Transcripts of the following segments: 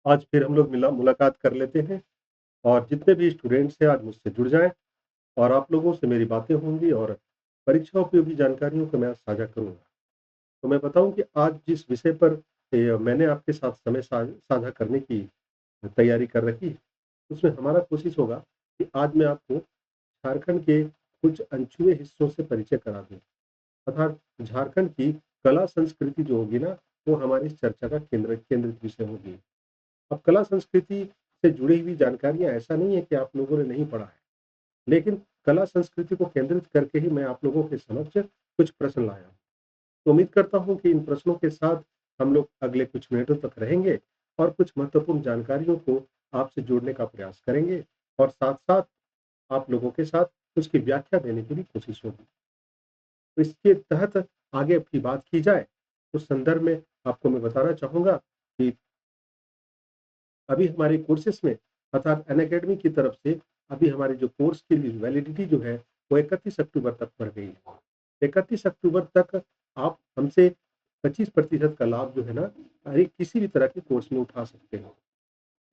आज फिर हम लोग मुलाकात कर लेते हैं और जितने भी स्टूडेंट्स हैं आज मुझसे जुड़ जाएँ और आप लोगों से मेरी बातें होंगी और परीक्षा उपयोगी जानकारियों को मैं साझा करूँगा। तो मैं बताऊँ कि आज जिस विषय पर मैंने आपके साथ समय साझा करने की तैयारी कर रखी है, उसमें हमारा कोशिश होगा कि आज मैं आपको झारखंड के कुछ अनछुए हिस्सों से परिचय करा दूँ। अर्थात झारखंड की कला संस्कृति जो होगी ना, वो हमारी इस चर्चा का केंद्रित विषय होगी। अब कला संस्कृति से जुड़ी हुई जानकारियाँ ऐसा नहीं है कि आप लोगों ने नहीं पढ़ा है, लेकिन कला संस्कृति को केंद्रित करके ही मैं आप लोगों के समक्ष कुछ प्रश्न लाया हूँ। तो उम्मीद करता हूँ कि इन प्रश्नों के साथ हम लोग अगले कुछ मिनटों तक रहेंगे और कुछ महत्वपूर्ण जानकारियों को आपसे जोड़ने का प्रयास करेंगे और साथ-साथ आप लोगों के साथ उसकी व्याख्या देने की भी कोशिश होगी। तो इसके तहत आगे की बात की जाए, उस संदर्भ में आपको मैं बताना चाहूँगा कि अभी हमारे कोर्सेज़ में अर्थात अनअकैडमी की तरफ से अभी हमारे जो कोर्स की वैलिडिटी जो है, वो 31 अक्टूबर तक बढ़ गई है। 31 अक्टूबर तक आप हमसे 25% का लाभ जो है ना, किसी भी तरह के कोर्स में उठा सकते हो।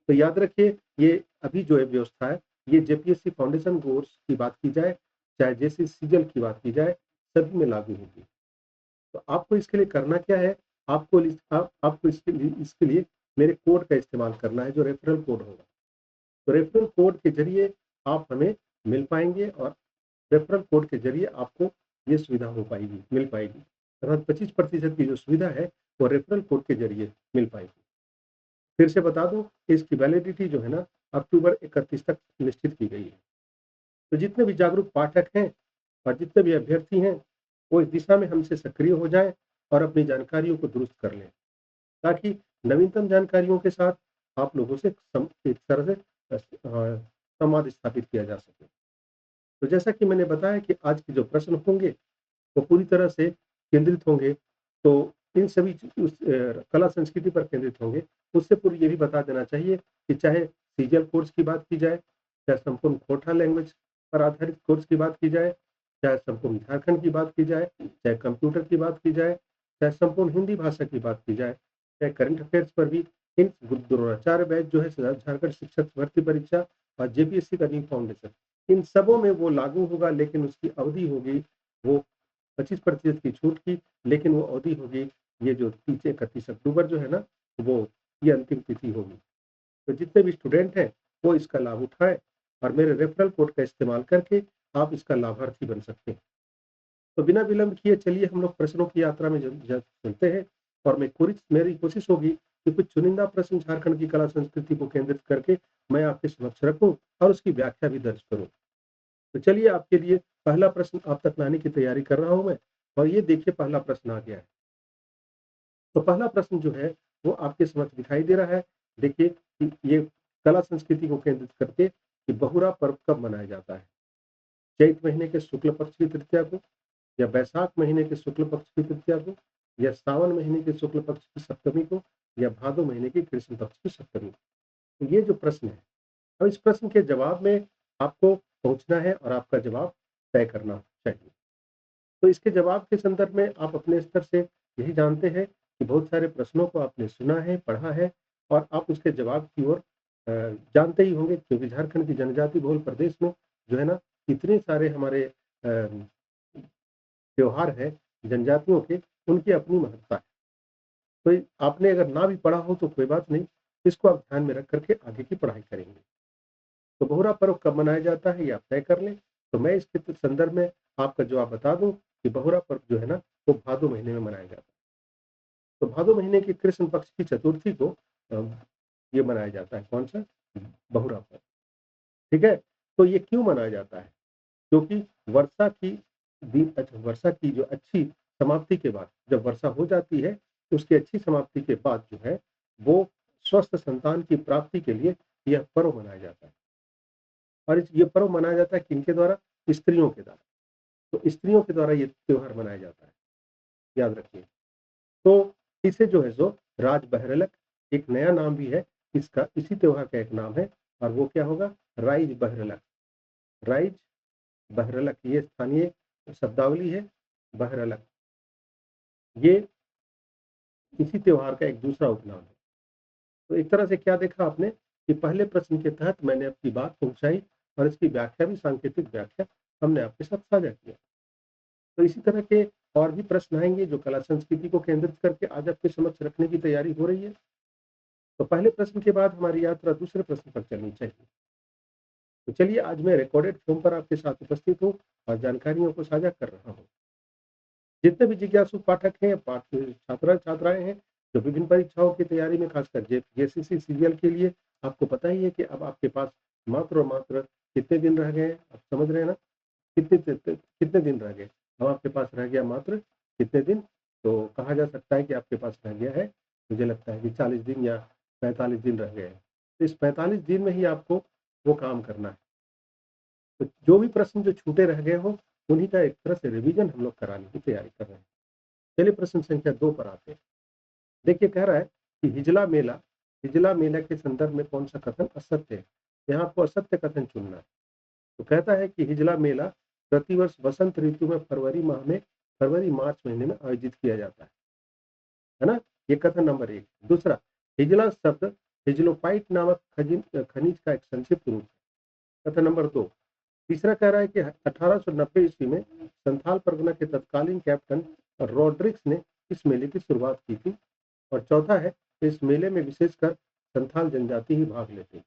तो याद रखिए, ये अभी जो है व्यवस्था है, ये जेपीएससी फाउंडेशन कोर्स की बात की जाए, चाहे जेसी सीजीएल की बात की जाए, सभी में लागू होगी। तो आपको इसके लिए करना क्या है? आपको इसके लिए मेरे कोड का इस्तेमाल करना है, जो रेफरल कोड होगा। तो रेफरल कोड के ज़रिए आप हमें मिल पाएँगे और रेफरल कोड के ज़रिए आपको ये सुविधा मिल पाएगी। अर्थात 25% की जो सुविधा है, वो रेफरल कोड के ज़रिए मिल पाएगी। फिर से बता दूँ कि इसकी वैलिडिटी जो है ना, अक्टूबर 31 तक निश्चित की गई है। तो जितने भी जागरूक पाठक हैं और जितने भी अभ्यर्थी हैं, वो इस दिशा में हमसे सक्रिय हो जाएँ और अपनी जानकारियों को दुरुस्त कर लें, ताकि नवीनतम जानकारियों के साथ आप लोगों से एक तरह से संवाद स्थापित किया जा सके। तो जैसा कि मैंने बताया कि आज के जो प्रश्न होंगे, वो पूरी तरह से केंद्रित होंगे, तो इन सभी कला संस्कृति पर केंद्रित होंगे। उससे पूर्व ये भी बता देना चाहिए कि चाहे सीजीएल कोर्स की बात की जाए, चाहे संपूर्ण खोरठा लैंग्वेज पर आधारित कोर्स की बात की जाए, चाहे संपूर्ण झारखंड की बात की जाए, चाहे कंप्यूटर की बात की जाए, चाहे संपूर्ण हिंदी भाषा की बात की जाए, चाहे करंट अफेयर्स पर भी इन द्रोणाचार्य बैच जो है झारखंड शिक्षक भर्ती परीक्षा और जेपीएससी का न्यू फाउंडेशन, इन सबों में वो लागू होगा, लेकिन उसकी अवधि होगी वो 25% की छूट की, लेकिन वो अवधि होगी ये जो 31 अक्टूबर जो है ना, वो ये अंतिम तिथि होगी। तो जितने भी स्टूडेंट हैं, वो इसका लाभ उठाएँ और मेरे रेफरल कोड का इस्तेमाल करके आप इसका लाभार्थी बन सकते हैं। तो बिना विलंब किए चलिए हम लोग प्रश्नों की यात्रा में ज ज चलते हैं और मेरी कोशिश होगी कि कुछ चुनिंदा प्रश्न झारखंड की कला संस्कृति को केंद्रित करके मैं आपके समक्ष रखूँ और उसकी व्याख्या भी दर्ज करूँ। तो चलिए आपके लिए पहला प्रश्न आप तक लाने की तैयारी कर रहा हूँ मैं और ये देखिए पहला प्रश्न आ गया है। तो पहला प्रश्न जो है वो आपके समक्ष दिखाई दे रहा है। देखिए कि ये कला संस्कृति को केंद्रित करके कि बहुरा पर्व कब मनाया जाता है? चैत महीने के शुक्ल पक्ष की तृतीया को या बैसाख महीने के शुक्ल पक्ष की तृतीया को या सावन महीने के शुक्ल पक्ष की सप्तमी को या भादो महीने की कृष्ण पक्ष की सप्तमी को। तो ये जो प्रश्न है, अब इस प्रश्न के जवाब में आपको पहुँचना है और आपका जवाब तय करना चाहिए। तो इसके जवाब के संदर्भ में आप अपने स्तर से यही जानते हैं कि बहुत सारे प्रश्नों को आपने सुना है, पढ़ा है और आप उसके जवाब की ओर जानते ही होंगे, क्योंकि झारखंड की जनजाति बहुल प्रदेश में जो है ना, इतने सारे हमारे त्योहार हैं जनजातियों के, उनकी अपनी महत्ता है। तो आपने अगर ना भी पढ़ा हो तो कोई बात नहीं, इसको आप ध्यान में रख कर के आगे की पढ़ाई करेंगे। तो बहुरा पर्व कब मनाया जाता है ये आप तय कर लें। तो मैं इसके संदर्भ में आपका जवाब बता दूँ कि बहुरा पर्व जो है ना, वो भादो महीने में मनाया जाता है। तो भादो महीने की कृष्ण पक्ष की चतुर्थी को अ, ये मनाया जाता है, कौन-सा? बहुरा पर्व, ठीक है? तो ये क्यों मनाया जाता है? क्योंकि वर्षा की वर्षा की जो अच्छी समाप्ति के बाद जब वर्षा हो जाती है, तो उसकी अच्छी समाप्ति के बाद जो है, वो स्वस्थ संतान की प्राप्ति के लिए यह पर्व मनाया जाता है। और ये पर्व मनाया जाता है किनके द्वारा? स्त्रियों के द्वारा। तो स्त्रियों के द्वारा ये त्योहार मनाया जाता है, याद रखिए। तो इसे जो है सो राज बहरलक, एक नया नाम भी है इसका, इसी त्योहार का एक नाम है और वो क्या होगा? राइज बहरलक। राइज बहरलक ये स्थानीय शब्दावली है, बहरलक। ये इसी त्योहार का एक दूसरा उपनाम है। तो एक तरह से क्या देखा आपने कि पहले प्रश्न के तहत मैंने अपनी बात पहुँचाई और इसकी व्याख्या भी सांकेतिक व्याख्या हमने आपके साथ साझा किया। तो इसी तरह के और भी प्रश्न आएँगे जो कला संस्कृति को केंद्रित करके आज आपके समक्ष रखने की तैयारी हो रही है। तो पहले प्रश्न के बाद हमारी यात्रा दूसरे प्रश्न पर चलनी चाहिए। तो चलिए आज मैं रिकॉर्डेड फ़ॉर्म पर आपके साथ उपस्थित हूँ और जानकारियों को साझा कर रहा हूँ। जितने भी जिज्ञासु पाठक हैं, छात्र-छात्राएँ हैं, जो विभिन्न परीक्षाओं की तैयारी में खासकर जेसीसी सीरियल के लिए आपको पता ही है कि अब आपके पास मात्र और मात्र कितने दिन रह गए हैं, आप समझ रहे हैं ना? कितने दिन रह गए? अब आपके पास रह गया मात्र कितने दिन? तो कहा जा सकता है कि आपके पास रह गया है, मुझे लगता है कि 40 दिन या 45 दिन रह गए हैं। तो इस 45 दिन में ही आपको वो काम करना है। तो जो भी प्रश्न जो छूटे रह गए हों, उन्हीं का एक तरह से रिवीजन हम लोग कराने की तैयारी कर रहे हैं। चलिए प्रश्न संख्या 2 पर आते हैं। देखिए कह रहा है कि हिजला मेला के संदर्भ में कौन-सा कथन असत्य है? यहाँ आपको असत्य कथन चुनना है। तो कहता है कि हिजला मेला प्रतिवर्ष वसंत ऋतु में फरवरी-मार्च महीने में आयोजित किया जाता है ना? ये कथन नंबर 1। दूसरा, हिजला शब्द हिजलोपाइट नामक खनिज का एक संक्षिप्त रूप है। कथन नंबर 2। तीसरा कह रहा है कि 1890 ईस्वी में संथाल परगना के तत्कालीन कैप्टन रॉड्रिक्स ने इस मेले की शुरुआत की थी। और चौथा है कि इस मेले में विशेषकर संथाल जनजाति ही भाग लेते हैं।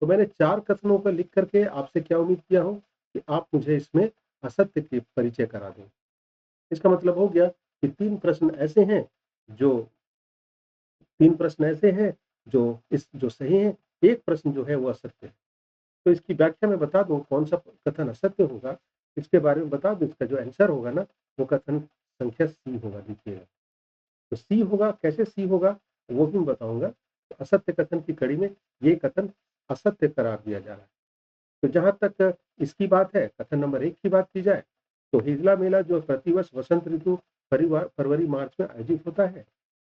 तो मैंने 4 कथनों को लिख करके आपसे क्या उम्मीद किया हूँ कि आप मुझे इसमें असत्य की परिचय करा दें। इसका मतलब हो गया कि 3 प्रश्न ऐसे हैं जो सही हैं, 1 प्रश्न जो है वो असत्य है। तो इसकी व्याख्या मैं बता दूँ कौन-सा कथन असत्य होगा, इसके बारे में बता दूँ, इसका जो आंसर होगा ना, वो कथन संख्या सी होगा देखिएगा। तो सी होगा, कैसे सी होगा वो भी मैं बताऊँगा। तो असत्य कथन की कड़ी में ये कथन असत्य करार दिया जा रहा है। तो जहाँ तक इसकी बात है, कथन नंबर 1 की बात की जाए, तो हिजला मेला जो प्रतिवर्ष वसंत ऋतु फरवरी-मार्च में आयोजित होता है।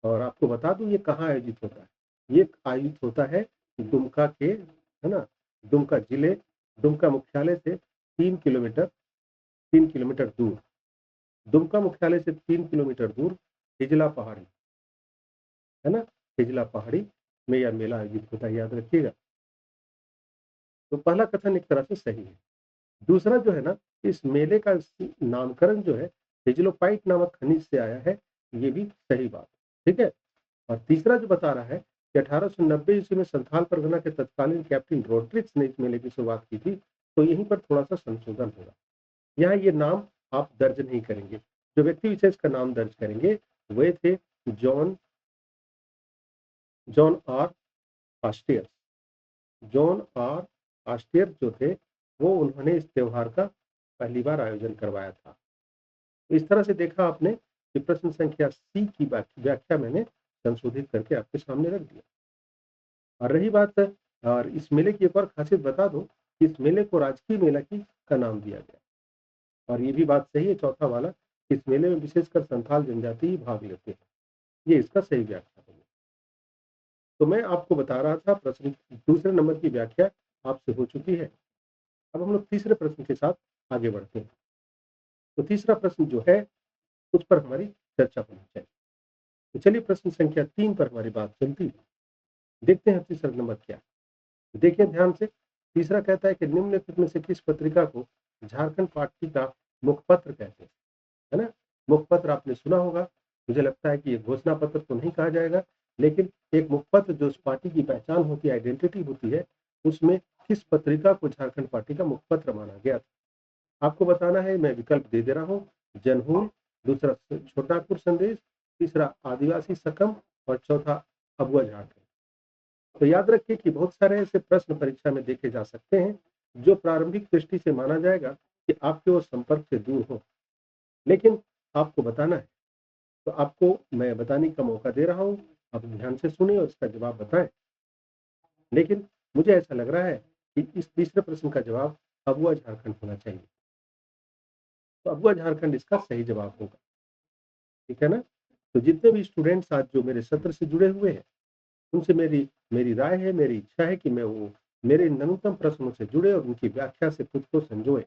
और आपको बता दूँ ये कहाँ आयोजित होता है? ये आयोजित होता है दुमका के, है ना? दुमका जिले, दुमका मुख्यालय से 3 किलोमीटर दूर, दुमका मुख्यालय से 3 किलोमीटर दूर हिजला पहाड़ी, है ना? हिजला पहाड़ी में यह मेला आयोजित होता है, याद रखिएगा। तो पहला कथन एक तरह से सही है। दूसरा जो है ना, इस मेले का नामकरण जो है हिजलोपाइट नामक खनिज से आया है, ये भी सही बात है, ठीक है? और तीसरा जो बता रहा है कि 1890 ईस्वी में संथाल परगना के तत्कालीन कैप्टन रॉड्रिक्स ने इस मेले की शुरुआत की थी, तो यहीं पर थोड़ा-सा संशोधन होगा। यहाँ ये नाम आप दर्ज नहीं करेंगे। जो व्यक्ति विशेष का नाम दर्ज करेंगे, वे थे जॉन जॉन आर ऑस्टियर। जॉन आर ऑस्टियर जो थे, वो उन्होंने इस त्योहार का पहली बार आयोजन करवाया था। तो इस तरह से देखा आपने कि प्रश्न संख्या सी की व्याख्या मैंने संशोधित करके आपके सामने रख दिया। और रही बात और इस मेले की एक और खासियत बता दूं कि इस मेले को राजकीय मेला की का नाम दिया गया। और ये भी बात सही है चौथा वाला, इस मेले में विशेषकर संथाल जनजाति ही भाग लेते हैं। ये इसका सही व्याख्या है। तो मैं आपको बता रहा था प्रश्न दूसरे नंबर की व्याख्या आपसे हो चुकी है। अब हम लोग तीसरे प्रश्न के साथ आगे बढ़ते हैं। तो तीसरा प्रश्न जो है उस पर हमारी चर्चा होनी चाहिए। तो चलिए प्रश्न संख्या 3 पर हमारी बात चलती है। देखते हैं तीसरा नंबर क्या है। देखिए ध्यान से, तीसरा कहता है कि निम्नलिखित में से किस पत्रिका को झारखंड पार्टी का मुखपत्र कहते हैं, है ना? मुखपत्र आपने सुना होगा, मुझे लगता है कि ये घोषणा पत्र तो नहीं कहा जाएगा, लेकिन एक मुखपत्र जो उस पार्टी की पहचान होती है, आइडेंटिटी होती है, उसमें किस पत्रिका को झारखंड पार्टी का मुखपत्र माना गया था? आपको बताना है, मैं विकल्प दे रहा हूँ। जनहूल, दूसरा छोटापुर संदेश, तीसरा आदिवासी सकम और चौथा अगुआ झारखंड। तो याद रखिए कि बहुत सारे ऐसे प्रश्न परीक्षा में देखे जा सकते हैं, जो प्रारंभिक दृष्टि से माना जाएगा कि आपके वो संपर्क से दूर हो, लेकिन आपको बताना है। तो आपको मैं बताने का मौका दे रहा हूँ, आप ध्यान से सुनिए और इसका जवाब बताएं। लेकिन मुझे ऐसा लग रहा है कि इस तीसरे प्रश्न का जवाब अगुआ झारखंड होना चाहिए। तो अगुआ झारखंड इसका सही जवाब होगा, ठीक है ना? तो जितने भी स्टूडेंट्स आज जो मेरे सत्र से जुड़े हुए हैं, उनसे मेरी मेरी राय है, मेरी इच्छा है कि मैं वो मेरे न्यूनतम प्रश्नों से जुड़े और उनकी व्याख्या से खुद को संजोए।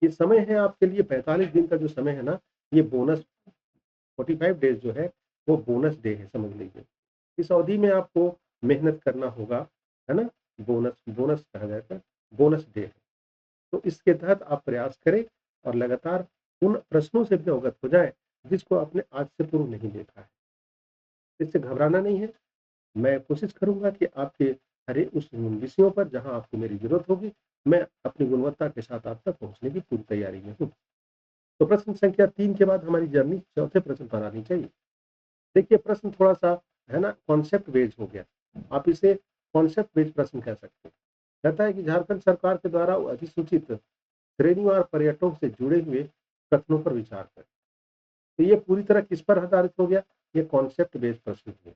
ये समय है आपके लिए 45 दिन का जो समय है ना, ये बोनस 45 डेज़ जो है, वो बोनस डे है, समझ लीजिए। इस अवधि में आपको मेहनत करना होगा, है ना? बोनस बोनस कहा जाता है, बोनस डे है। तो इसके तहत आप प्रयास करें और लगातार उन प्रश्नों से भी अवगत हो जाएँ, जिसको आपने आज से पूर्व नहीं देखा है। इससे घबराना नहीं है, मैं कोशिश करूँगा कि आपके हरे उस विषयों पर जहाँ आपको मेरी ज़रूरत होगी, मैं अपनी गुणवत्ता के साथ आप तक पहुँचने की पूरी तैयारी में हूँ। तो प्रश्न संख्या 3 के बाद हमारी जर्नी चौथे प्रश्न पर आनी चाहिए। देखिए प्रश्न थोड़ा-सा है ना कॉन्सेप्ट बेस्ड हो गया। आप इसे कॉन्सेप्ट बेस्ड प्रश्न कह सकते हैं। कहता है कि झारखंड सरकार के द्वारा अधिसूचित श्रेणीवार पर्यटकों से जुड़े हुए कथनों पर विचार करें। तो ये पूरी तरह किस पर आधारित हो गया? ये कॉन्सेप्ट बेस्ड प्रश्न हुए।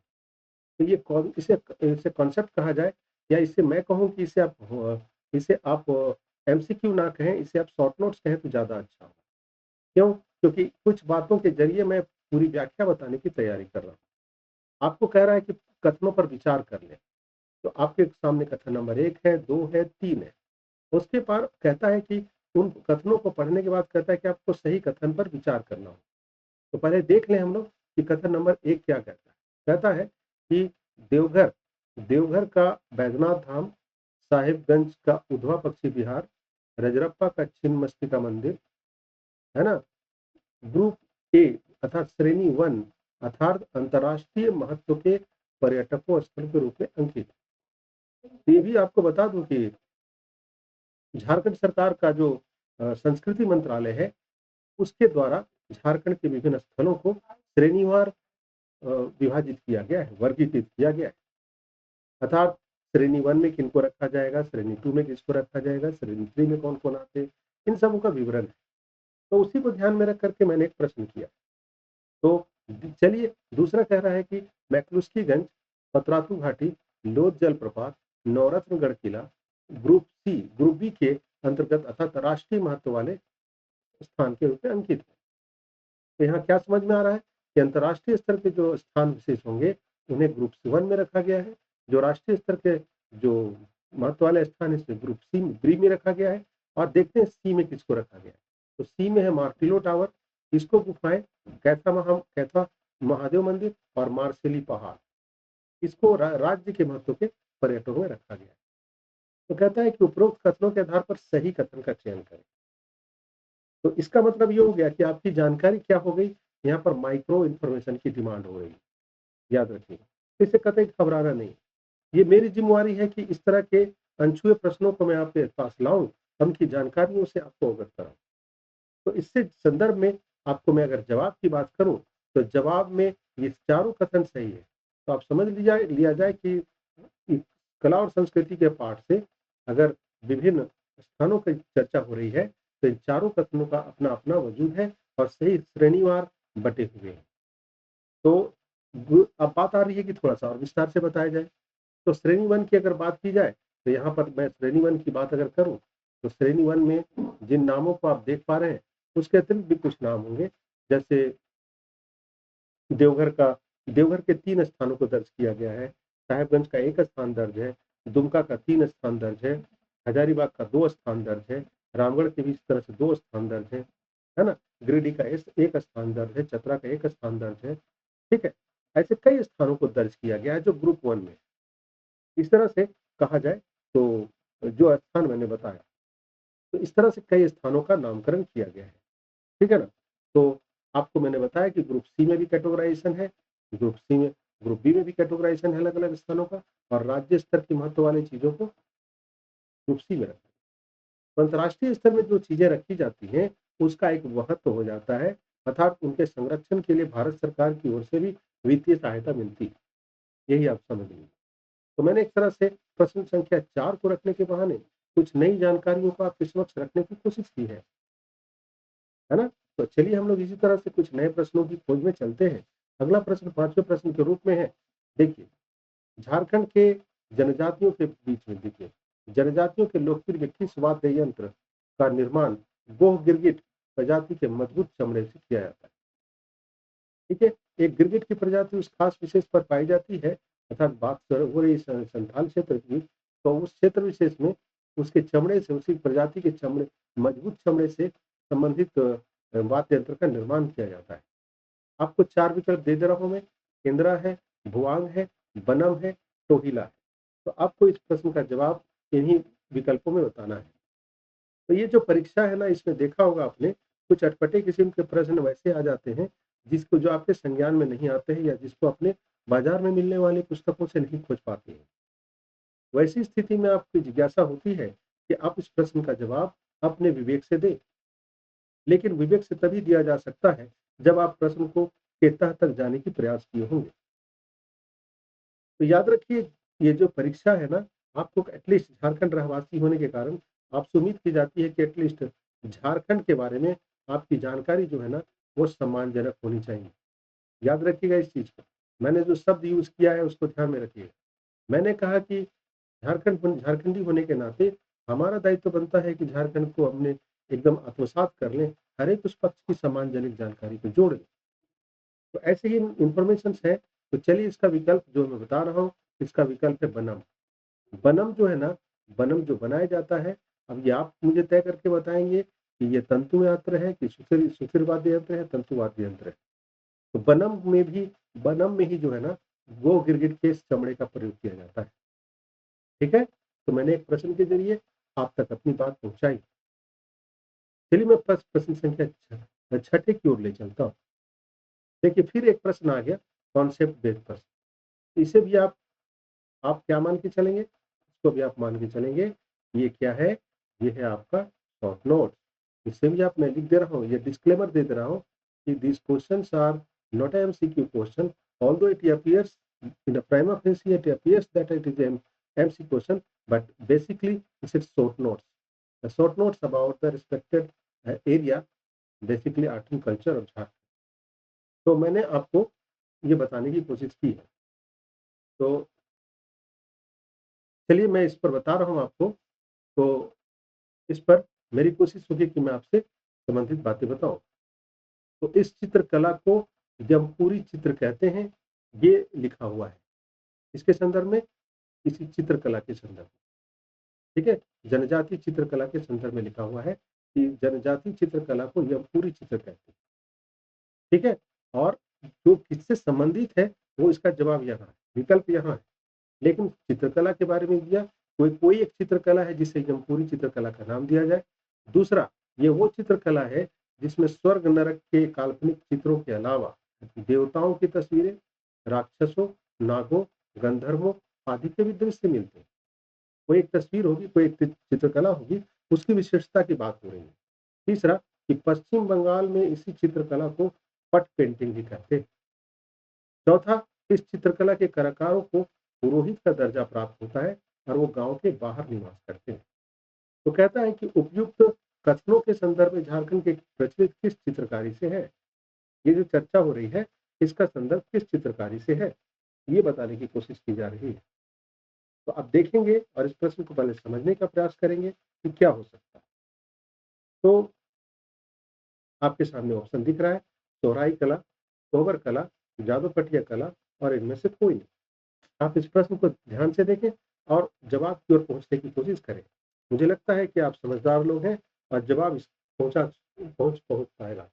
तो ये कौन इसे इसे कॉन्सेप्ट कहा जाए या इसे मैं कहूँ कि इसे आप एमसीक्यू ना कहें, इसे आप शॉर्ट नोट्स कहें तो ज़्यादा अच्छा होगा। क्यों? क्योंकि कुछ बातों के ज़रिए मैं पूरी व्याख्या बताने की तैयारी कर रहा हूँ। आपको कह रहा है कि कथनों पर विचार कर लें, तो आपके सामने कथन नंबर 1 है, 2 है, 3 है। उसके पार कहता है कि उन कथनों को पढ़ने के बाद कहता है कि आपको सही कथन पर विचार करना हो। तो पहले देख लें हम लोग कि कथन नंबर 1 क्या कहता है। कहता है कि देवघर देवघर का बैजनाथ धाम, साहिबगंज का उधवा पक्षी विहार, रजरप्पा का छिन्नमस्तिका मंदिर, है ना? ग्रुप ए अर्थात श्रेणी 1 अर्थात अंतर्राष्ट्रीय महत्व के पर्यटकों स्थल के रूप में अंकित। ये भी आपको बता दूं कि झारखंड सरकार का जो संस्कृति मंत्रालय है, उसके द्वारा झारखंड के विभिन्न स्थलों को श्रेणीवार विभाजित किया गया है, वर्गीकृत किया गया है। अर्थात श्रेणी 1 में किनको रखा जाएगा, श्रेणी 2 में किसको रखा जाएगा, श्रेणी 3 में कौन-कौन आते हैं, इन सबों का विवरण है। तो उसी को ध्यान में रख कर के मैंने एक प्रश्न किया। तो चलिए दूसरा कह रहा है कि मैक्लुस्कीगंज, पतरातू घाटी, लोध जलप्रपात, नवरत्नगढ़ किला, ग्रुप बी के अंतर्गत अर्थात राष्ट्रीय महत्व वाले स्थान के रूप में अंकित है। तो यहाँ क्या समझ में आ रहा है कि अंतर्राष्ट्रीय स्तर के जो स्थान विशेष होंगे, उन्हें ग्रुप वन में रखा गया है। जो राष्ट्रीय स्तर के जो महत्व वाले स्थान है, इसे ग्रुप सी बी में रखा गया है। और देखते हैं सी में किसको रखा गया है। तो सी में है मार्टिलो टावर, इसको गुफाएं, कैथा महादेव मंदिर और मार्सेली पहाड़, इसको राज्य के महत्व के पर्यटकों में रखा गया है। तो कहता है कि उपरोक्त कथनों के आधार पर सही कथन का चयन करें। तो इसका मतलब ये हो गया कि आपकी जानकारी क्या हो गई, यहाँ पर माइक्रो इन्फॉर्मेशन की डिमांड हो रही है, याद रखिएगा। तो इससे कतई घबराना नहीं। ये मेरी ज़िम्मेवारी है कि इस तरह के अनछुए प्रश्नों को मैं आपके पास लाऊँ, उनकी जानकारियों से आपको अवगत कराऊँ। तो इससे संदर्भ में आपको मैं अगर जवाब की बात करूँ, तो जवाब में ये चारों कथन सही है। तो आप समझ लिया जाए कि कला और संस्कृति के पाठ से अगर विभिन्न स्थानों की चर्चा हो रही है, तो इन चारों कथनों का अपना-अपना वजूद है और सही श्रेणीवार बटे हुए हैं। तो अब बात आ रही है कि थोड़ा-सा और विस्तार से बताया जाए। तो श्रेणी 1 की अगर बात की जाए, तो यहाँ पर मैं श्रेणी 1 की बात अगर करूँ, तो श्रेणी 1 में जिन नामों को आप देख पा रहे हैं, उसके अतिरिक्त भी कुछ नाम होंगे। जैसे देवघर का देवघर के 3 स्थानों को दर्ज किया गया है, साहेबगंज का 1 स्थान दर्ज है, दुमका का 3 स्थान दर्ज है, हजारीबाग का 2 स्थान दर्ज है, रामगढ़ के भी इस तरह से 2 स्थान दर्ज है ना? गिरिडीह का 1 स्थान दर्ज है, चतरा का 1 स्थान दर्ज है, ठीक है? ऐसे कई स्थानों को दर्ज किया गया है जो ग्रुप 1 में। इस तरह से कहा जाए तो जो स्थान मैंने बताया, तो इस तरह से कई स्थानों का नामकरण किया गया है, ठीक है ना? तो आपको मैंने बताया कि ग्रुप सी में भी कैटेगराइजेशन है, ग्रुप बी में भी कैटेगराइजेशन है अलग-अलग स्थानों का और राज्य स्तर की महत्व वाली चीज़ों को ग्रुप सी में रखा है। तो अंतर्राष्ट्रीय स्तर में जो चीज़ें रखी जाती हैं, उसका एक महत्व हो जाता है, अर्थात उनके संरक्षण के लिए भारत सरकार की ओर से भी वित्तीय सहायता मिलती है, यही आप समझ लीजिए। तो मैंने एक तरह से प्रश्न संख्या 4 को रखने के बहाने कुछ नई जानकारियों को आपके समक्ष रखने की कोशिश की है ना? तो चलिए हम लोग इसी तरह से कुछ नए प्रश्नों की खोज में चलते हैं। अगला प्रश्न 5वें प्रश्न के रूप में है, देखिए झारखंड के जनजातियों के बीच में देखिए, जनजातियों के लोकप्रिय किस वाद्य यंत्र का निर्माण गोह गिरगिट प्रजाति के मजबूत चमड़े से किया जाता है? ठीक है? एक गिरगिट की प्रजाति उस खास विशेष पर पाई जाती है, अर्थात बात हो रही संथाल क्षेत्र की, तो उस क्षेत्र विशेष में उसके चमड़े से, उसी प्रजाति के चमड़े, मजबूत चमड़े से संबंधित वाद्य यंत्र का निर्माण किया जाता है। आपको 4 विकल्प दे दे रहा हूँ मैं, केंद्रा है, भुआंग है, बनम है, टोहिला है। तो आपको इस प्रश्न का जवाब इन्हीं विकल्पों में बताना है। तो ये जो परीक्षा है ना, इसमें देखा होगा आपने, कुछ अटपटे किस्म के प्रश्न वैसे आ जाते हैं जिसको जो आपके संज्ञान में नहीं आते हैं या जिसको अपने बाजार में मिलने वाली पुस्तकों से नहीं खोज पाते हैं। वैसी स्थिति में आपकी जिज्ञासा होती है कि आप इस प्रश्न का जवाब अपने विवेक से दें। लेकिन विवेक से तभी दिया जा सकता है जब आप प्रश्न को के तह तक जाने की प्रयास किए होंगे। तो याद रखिए, ये जो परीक्षा है ना, आपको एटलीस्ट झारखंड रहवासी होने के कारण आपसे उम्मीद की जाती है कि एटलीस्ट झारखंड के बारे में आपकी जानकारी जो है ना, वो सम्मानजनक होनी चाहिए। याद रखिएगा इस चीज़ को। मैंने जो शब्द यूज़ किया है उसको ध्यान में रखिएगा। मैंने कहा कि झारखंडी होने के नाते हमारा दायित्व बनता है कि झारखंड को हमने एकदम आत्मसात कर लें, हर एक उस पक्ष की सम्मानजनक जानकारी को जोड़ लें। तो ऐसे ही इन्फॉर्मेशंस है। तो चलिए, इसका विकल्प जो मैं बता रहा हूँ, इसका विकल्प है बनम। बनम जो है ना, बनम जो बनाया जाता है, अब ये आप मुझे तय करके बताएँगे कि ये तंतु यंत्र है कि सुथिर वाद्य यंत्र है, तंतु वाद्य यंत्र है। तो बनम में ही जो है ना, वो गिरगिट के इस चमड़े का प्रयोग किया जाता है। ठीक है? तो मैंने एक प्रश्न के ज़रिए आप तक अपनी बात पहुँचाई। चलिए, मैं प्रश्न संख्या छठे की ओर ले चलता हूँ। देखिए, फिर एक प्रश्न आ गया, कॉन्सेप्ट बेस्ड प्रश्न। इसे भी आप क्या मान के चलेंगे? इसको भी आप मान के चलेंगे। ये क्या है? ये है आपका शॉर्ट नोट। इसे भी आप, मैं लिख दे रहा हूँ, ये डिस्क्लेमर दे दे रहा हूँ कि this questions are not MCQ question, although it appears in the prima facie it appears that it is MC question, but basically this is short notes. The short notes about the respected area, basically art and culture of Jharkhand. तो मैंने आपको ये बताने की कोशिश की है। तो चलिए, मैं इस पर बता रहा हूँ आपको। तो इस पर मेरी कोशिश होगी कि मैं आपसे संबंधित बातें बताऊं। तो इस चित्रकला को जमपुरी चित्र कहते हैं, ये लिखा हुआ है इसके संदर्भ में, इसी चित्रकला के संदर्भ में। ठीक है? जनजाति चित्रकला के संदर्भ में लिखा हुआ है कि जनजाति चित्रकला को यमपुरी चित्र कहते हैं। ठीक है? और जो किससे संबंधित है, वो इसका जवाब यहाँ है, विकल्प यहाँ है। लेकिन चित्रकला के बारे में दिया, कोई कोई एक चित्रकला है जिसे जमपुरी चित्रकला का नाम दिया जाए। दूसरा, ये वो चित्रकला है जिसमें स्वर्ग नरक के काल्पनिक चित्रों के अलावा देवताओं की तस्वीरें, राक्षसों, नागों, गंधर्वों आदि के भी दृश्य मिलते हैं। कोई एक तस्वीर होगी, कोई एक चित्रकला होगी, उसकी विशेषता की बात हो रही है। तीसरा, कि पश्चिम बंगाल में इसी चित्रकला को पट पेंटिंग भी कहते हैं। चौथा, इस चित्रकला के कलाकारों को पुरोहित का दर्जा प्राप्त होता है और वो गांव के बाहर निवास करते हैं। तो कहता है कि उपयुक्त कथनों के संदर्भ में झारखंड के प्रचलित किस चित्रकारी से है? ये जो चर्चा हो रही है, इसका संदर्भ किस चित्रकारी से है, ये बताने की कोशिश की जा रही है। तो अब देखेंगे और इस प्रश्न को पहले समझने का प्रयास करेंगे कि क्या हो सकता है। तो आपके सामने ऑप्शन दिख रहा है, चौराई कला, तोबर कला, जादूपटिया कला और इनमें से कोई नहीं। आप इस प्रश्न को ध्यान से देखें और जवाब की ओर पहुंचने की कोशिश करें। मुझे लगता है कि आप समझदार लोग हैं और जवाब इस पहुंच पाएगा।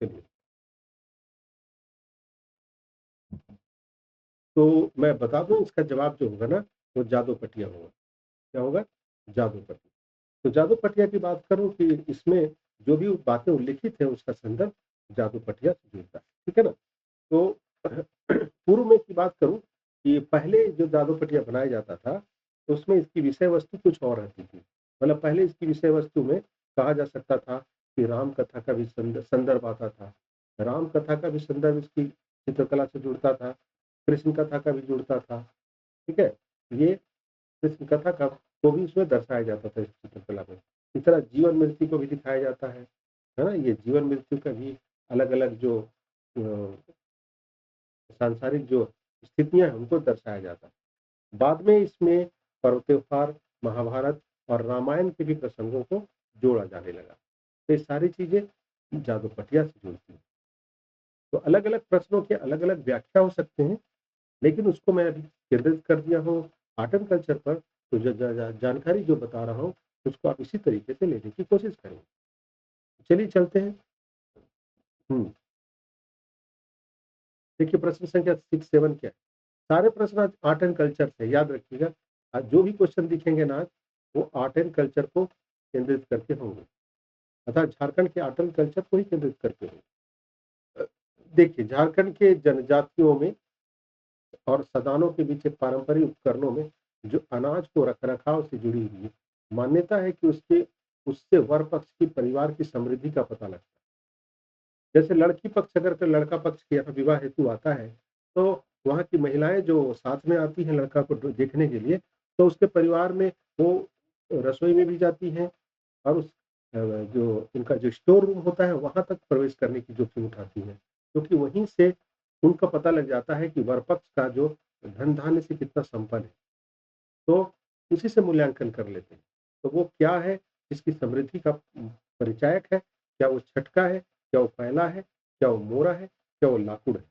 चलिए, तो मैं बता दूं, इसका जवाब जो होगा ना, वो जादूपटिया होगा। क्या होगा? जादूपटिया। तो जादूपटिया की बात करूं कि इसमें जो भी बातें उल्लिखित है उसका संदर्भ जादूपटिया से जुड़ता है। ठीक है ना? तो पूर्व में की बात करूं कि पहले जो जादूपटिया बनाया जाता था, तो उसमें इसकी विषय वस्तु कुछ और रहती थी। मतलब पहले इसकी विषय वस्तु में कहा जा सकता था कि राम कथा का भी संदर्भ आता था। राम कथा का भी संदर्भ इसकी चित्रकला से जुड़ता था, कृष्ण कथा का भी जुड़ता था। ठीक है? ये कृष्ण कथा का को भी इसमें दर्शाया जाता था इस चित्रकला में। इस तरह जीवन मृत्यु को भी दिखाया जाता है ना? ये जीवन मृत्यु का भी अलग अलग जो सांसारिक जो स्थितियां हैं उनको दर्शाया जाता है। बाद में इसमें पर्व त्योहार, महाभारत और रामायण के भी प्रसंगों को जोड़ा जाने लगा। तो ये सारी चीजें जादूपटिया से जुड़ती हैं। तो अलग अलग प्रश्नों के अलग अलग व्याख्या हो सकते हैं, लेकिन उसको मैं अभी केंद्रित कर दिया हूँ आर्ट एंड कल्चर पर। तो जानकारी जो बता रहा हूँ, उसको आप इसी तरीके से लेने की कोशिश करें। चलिए चलते हैं। हुँ, देखिए प्रश्न संख्या 6-7 क्या है? सारे प्रश्न आज आर्ट एंड कल्चर से, याद रखिएगा। आज जो भी क्वेश्चन दिखेंगे ना आज, वो आर्ट एंड कल्चर को केंद्रित करके होंगे, अर्थात झारखंड के आर्ट एंड कल्चर को ही केंद्रित करके होंगे। अ, देखिए झारखंड के जनजातियों में और सदानों के बीच एक पारंपरिक उपकरणों में जो अनाज को रख-रखाव से जुड़ी हुई है, मान्यता है कि उससे वर पक्ष की परिवार की समृद्धि का पता लगता है। जैसे लड़की पक्ष अगर कोई लड़का पक्ष के यहाँ विवाह हेतु आता है, तो वहाँ की महिलाएँ जो साथ में आती हैं लड़का को देखने के लिए, तो उसके परिवार में वो रसोई में भी जाती हैं और जो उनका जो स्टोर रूम होता है, वहाँ तक प्रवेश करने की जोखिम उठाती हैं। क्योंकि वहीं से उनका पता लग जाता है कि वर पक्ष का जो धन-धान्य से कितना संपन्न है, तो उसी से मूल्यांकन कर लेते हैं। तो वो क्या है, इसकी समृद्धि का परिचायक है, क्या वो छटका है, क्या वो पैला है, क्या वो मोरा है, क्या वो लाकुड़ है?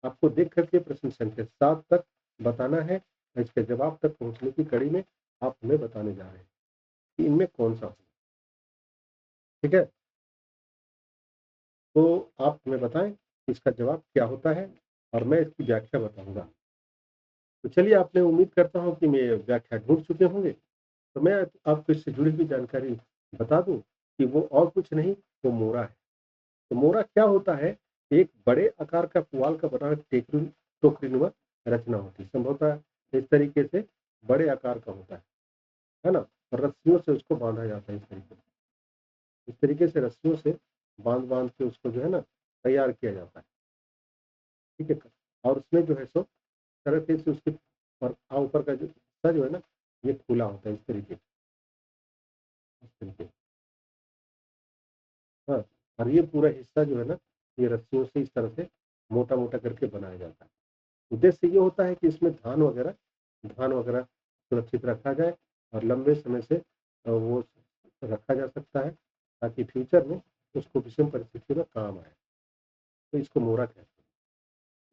आपको देख कर के प्रश्न संख्या 7 तक बताना है, इसके जवाब तक पहुँचने की कड़ी में आप हमें बताने जा रहे हैं कि इनमें कौन-सा होगा, ठीक है? तो आप हमें बताएँ कि इसका जवाब क्या होता है और मैं इसकी व्याख्या बताऊँगा। तो चलिए आपने उम्मीद करता हूँ कि मैं व्याख्या ढूँढ चुके होंगे। तो मैं आपको इससे जुड़ी हुई जानकारी बता दूँ कि वो और कुछ नहीं, वो मोरा है। तो मोरा क्या होता है? एक बड़े आकार का पुआल का बना टेकरी टोकरीनुमा रचना होती है। संभवतः इस तरीके से बड़े आकार का होता है ना? और रस्सियों से उसको बाँधा जाता है इस तरीके से। इस तरीके से रस्सियों से बाँध-बाँध के उसको जो है ना तैयार किया जाता है, ठीक है? और उसमें जो है सो तरह से उसके ऊपर का जो हिस्सा जो है ना, ये खुला होता है इस तरीके से। हाँ, और ये पूरा हिस्सा जो है ना, ये रस्सियों से इस तरह से मोटा-मोटा करके बनाया जाता है। उद्देश्य ये होता है कि इसमें धान वगैरह सुरक्षित रखा जाए और लंबे समय से वो रखा जा सकता है, ताकि फ्यूचर में उसको विषम परिस्थितियों में काम आए। तो इसको मोरा कहते हैं।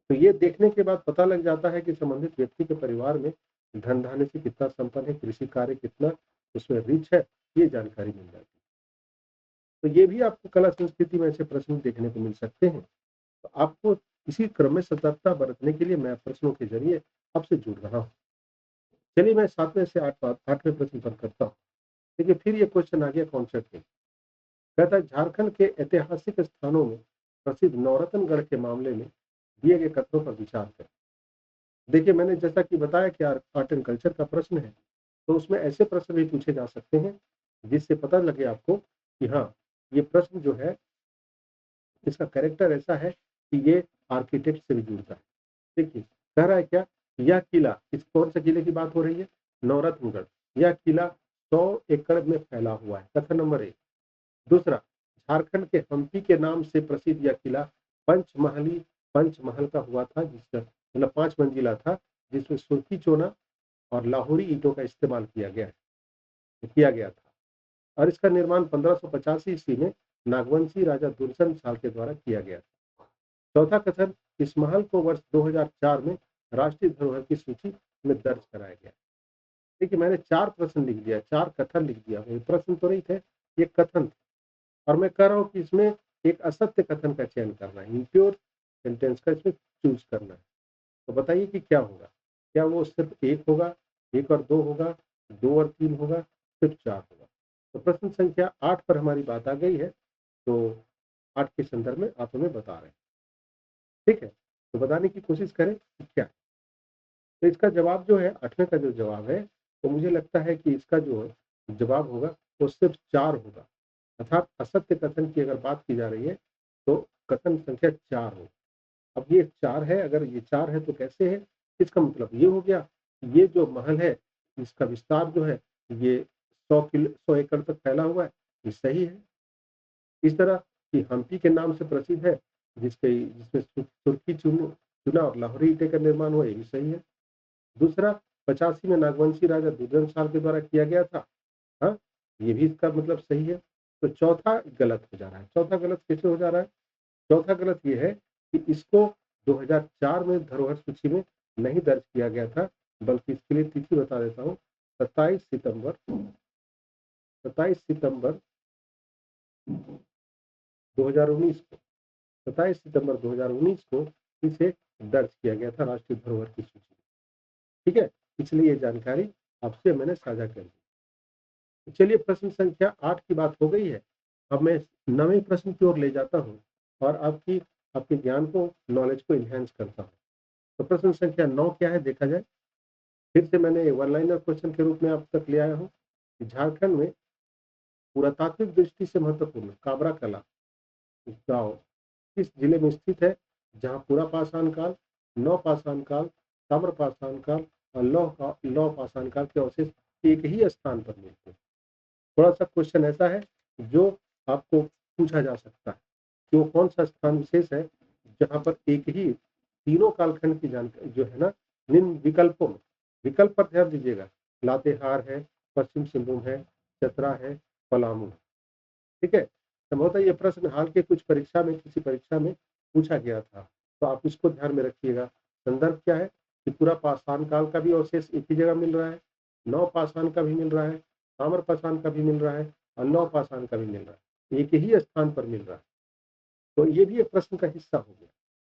तो ये देखने के बाद पता लग जाता है कि संबंधित व्यक्ति के परिवार में धन-धान्य से कितना संपन्न है, कृषि कार्य कितना उसमें रिच है, ये जानकारी मिल जाती है। तो ये भी आपको कला संस्कृति में ऐसे प्रश्न देखने को मिल सकते हैं। तो आपको इसी क्रम में सतर्कता बरतने के लिए मैं प्रश्नों के ज़रिए आपसे जुड़ रहा हूँ। चलिए मैं 7वें से 8वाँ 8वें प्रश्न पर करता हूँ। देखिए फिर ये क्वेश्चन आ गया कॉन्सेप्ट में। कहता है झारखंड के ऐतिहासिक स्थानों में प्रसिद्ध नौरतनगढ़ के मामले में दिए गए कथनों पर विचार करें। देखिए मैंने जैसा कि बताया कि आर्ट एंड कल्चर का प्रश्न है, तो उसमें ऐसे प्रश्न भी पूछे जा सकते हैं, जिससे पता लगे आपको कि हाँ, ये प्रश्न जो है इसका कैरेक्टर ऐसा है कि ये आर्किटेक्ट से भी जुड़ता है। देखिए, कह रहा है क्या? यह किला किस कौन से किले की बात हो रही है? नवरत्नगढ़। यह किला 100 एकड़ में फैला हुआ है, कथन नंबर 1। दूसरा, झारखंड के हम्पी के नाम से प्रसिद्ध यह किला पंचमहल का हुआ था, जिसका मतलब 5 मंजिला था, जिसमें सुर्खी चूना और लाहौरी ईंटों का इस्तेमाल किया गया था और इसका निर्माण 1585 ईस्वी में नागवंशी राजा दुर्जन साल के द्वारा किया गया था। चौथा कथन, इस महल को वर्ष 2004 में राष्ट्रीय धरोहर की सूची में दर्ज कराया गया। देखिए मैंने 4 प्रश्न लिख दिया, 4 कथन लिख दिया। ये प्रश्न तो नहीं थे, ये कथन थे और मैं कह रहा हूँ कि इसमें एक असत्य कथन का चयन करना है, इम्प्योर सेंटेंस का इसमें चूज़ करना है। तो बताइए कि क्या होगा? क्या वो सिर्फ 1 होगा, 1 और 2 होगा, 2 और 3 होगा, सिर्फ 4 होगा? तो प्रश्न संख्या 8 पर हमारी बात आ गई है, तो 8 के संदर्भ में आप हमें बता रहे हैं, ठीक है? तो बताने की कोशिश करें कि क्या है? तो इसका जवाब जो है 8वें का जो जवाब है, तो मुझे लगता है कि इसका जो जवाब होगा वो सिर्फ 4 होगा। अर्थात असत्य कथन की अगर बात की जा रही है, तो कथन संख्या 4 हो। अब ये 4 है, अगर ये 4 है तो कैसे है? इसका मतलब ये हो गया, ये जो महल है, इसका विस्तार जो है, ये 100 एकड़ तक फैला हुआ है, ये सही है। इस तरह की हम्पी के नाम से प्रसिद्ध है, जिसमें सुर्खी चूना और लाहौरी ईंटें का निर्माण हुआ, ये भी सही है। दूसरा, 85 में नागवंशी राजा दुर्जन साल के द्वारा किया गया था। हाँ, ये भी इसका मतलब सही है। तो चौथा गलत हो जा रहा है। चौथा गलत कैसे हो जा रहा है? चौथा गलत ये है कि इसको 2004 में धरोहर सूची में नहीं दर्ज किया गया था, बल्कि इसके लिए तिथि बता देता हूँ, 27 सितंबर 27 सितंबर 2019 को 27 सितंबर 2019 को इसे दर्ज किया गया था राष्ट्रीय धरोहर की सूची में। ठीक है, इसलिए ये जानकारी आपसे मैंने साझा कर दी। तो चलिए प्रश्न संख्या 8 की बात हो गई है। अब मैं 9वें प्रश्न की ओर ले जाता हूँ और आपके ज्ञान को, नॉलेज को एनहांस करता हूँ। तो प्रश्न संख्या 9 क्या है देखा जाए। फिर से मैंने वन लाइनर क्वेश्चन के रूप में आप तक ले आया हूँ कि झारखंड में पुरातात्विक दृष्टि से महत्वपूर्ण काबरा कला गाँव किस जिले में स्थित है, जहाँ पुरा पाषाण काल, नव पाषाण काल, ताम्र पाषाण काल और लौह पाषाण काल के अवशेष एक ही स्थान पर मिलते हैं। थोड़ा सा क्वेश्चन ऐसा है जो आपको पूछा जा सकता है कि वो कौन सा स्थान विशेष है जहाँ पर एक ही तीनों कालखंड की जानकारी जो है ना, निम्न विकल्पों में, विकल्प पर ध्यान दीजिएगा, लातेहार है, पश्चिम सिंहभूम है, चतरा है, पलामू है। ठीक है, संभवतः ये प्रश्न हाल के कुछ परीक्षा में, किसी परीक्षा में पूछा गया था, तो आप इसको ध्यान में रखिएगा। संदर्भ क्या है कि पूरा पाषाण काल का भी अवशेष एक ही जगह मिल रहा है, नव पाषाण का भी मिल रहा है, ताम्र पाषाण का भी मिल रहा है और लौह पाषाण का भी मिल रहा है, एक ही स्थान पर मिल रहा है। तो ये भी एक प्रश्न का हिस्सा हो गया।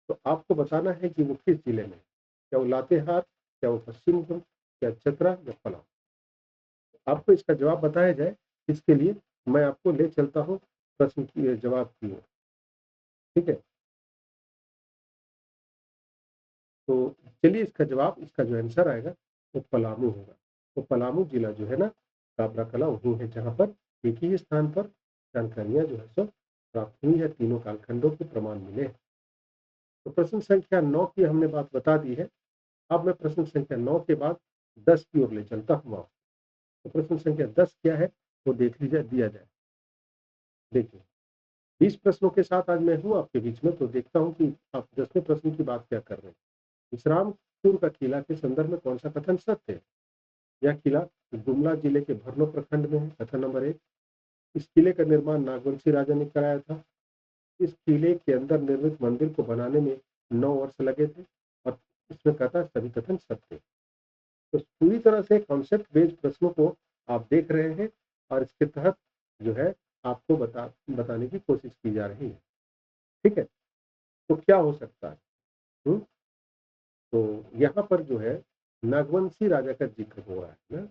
तो आपको बताना है कि वो किस जिले में, क्या वो लातेहार, क्या वो पश्चिम सिंहभूम, क्या चतरा या पलामू। आपको इसका जवाब बताया जाए, इसके लिए मैं आपको ले चलता हूँ प्रश्न की जवाब की ओर। ठीक है, तो चलिए इसका जवाब, इसका जो आंसर आएगा वो पलामू होगा। तो पलामू जिला जो है ना, काबरा कला वही है जहाँ पर एक ही स्थान पर जानकारियां जो है सो प्राप्त हुई है, तीनों कालखंडों के प्रमाण मिले हैं। तो प्रश्न संख्या 9 की हमने बात बता दी है। अब मैं प्रश्न संख्या 9 के बाद 10 की ओर ले चलता हूँ आपको। तो प्रश्न संख्या 10 क्या है वो देख लीजिए, दिया जाए। देखिए, 20 प्रश्नों के साथ आज मैं हूँ आपके बीच में, तो देखता हूँ कि आप 10वें प्रश्न की बात क्या कर रहे हैं। विश्रामपुर का किला के संदर्भ में कौन सा कथन सत्य है? यह किला गुमला जिले के भरनो प्रखंड में है। कथन नंबर 1, इस किले का निर्माण नागवंशी राजा ने कराया था। इस किले के अंदर निर्मित मंदिर को बनाने में 9 वर्ष लगे थे। और इसमें कहता है सभी कथन सत्य है। तो पूरी तरह से कॉन्सेप्ट बेस्ड प्रश्नों को आप देख रहे हैं और इसके तहत जो है आपको बताने की कोशिश की जा रही है। ठीक है, तो क्या हो सकता है? हुँ? तो यहाँ पर जो है नागवंशी राजा का जिक्र हो रहा है ना।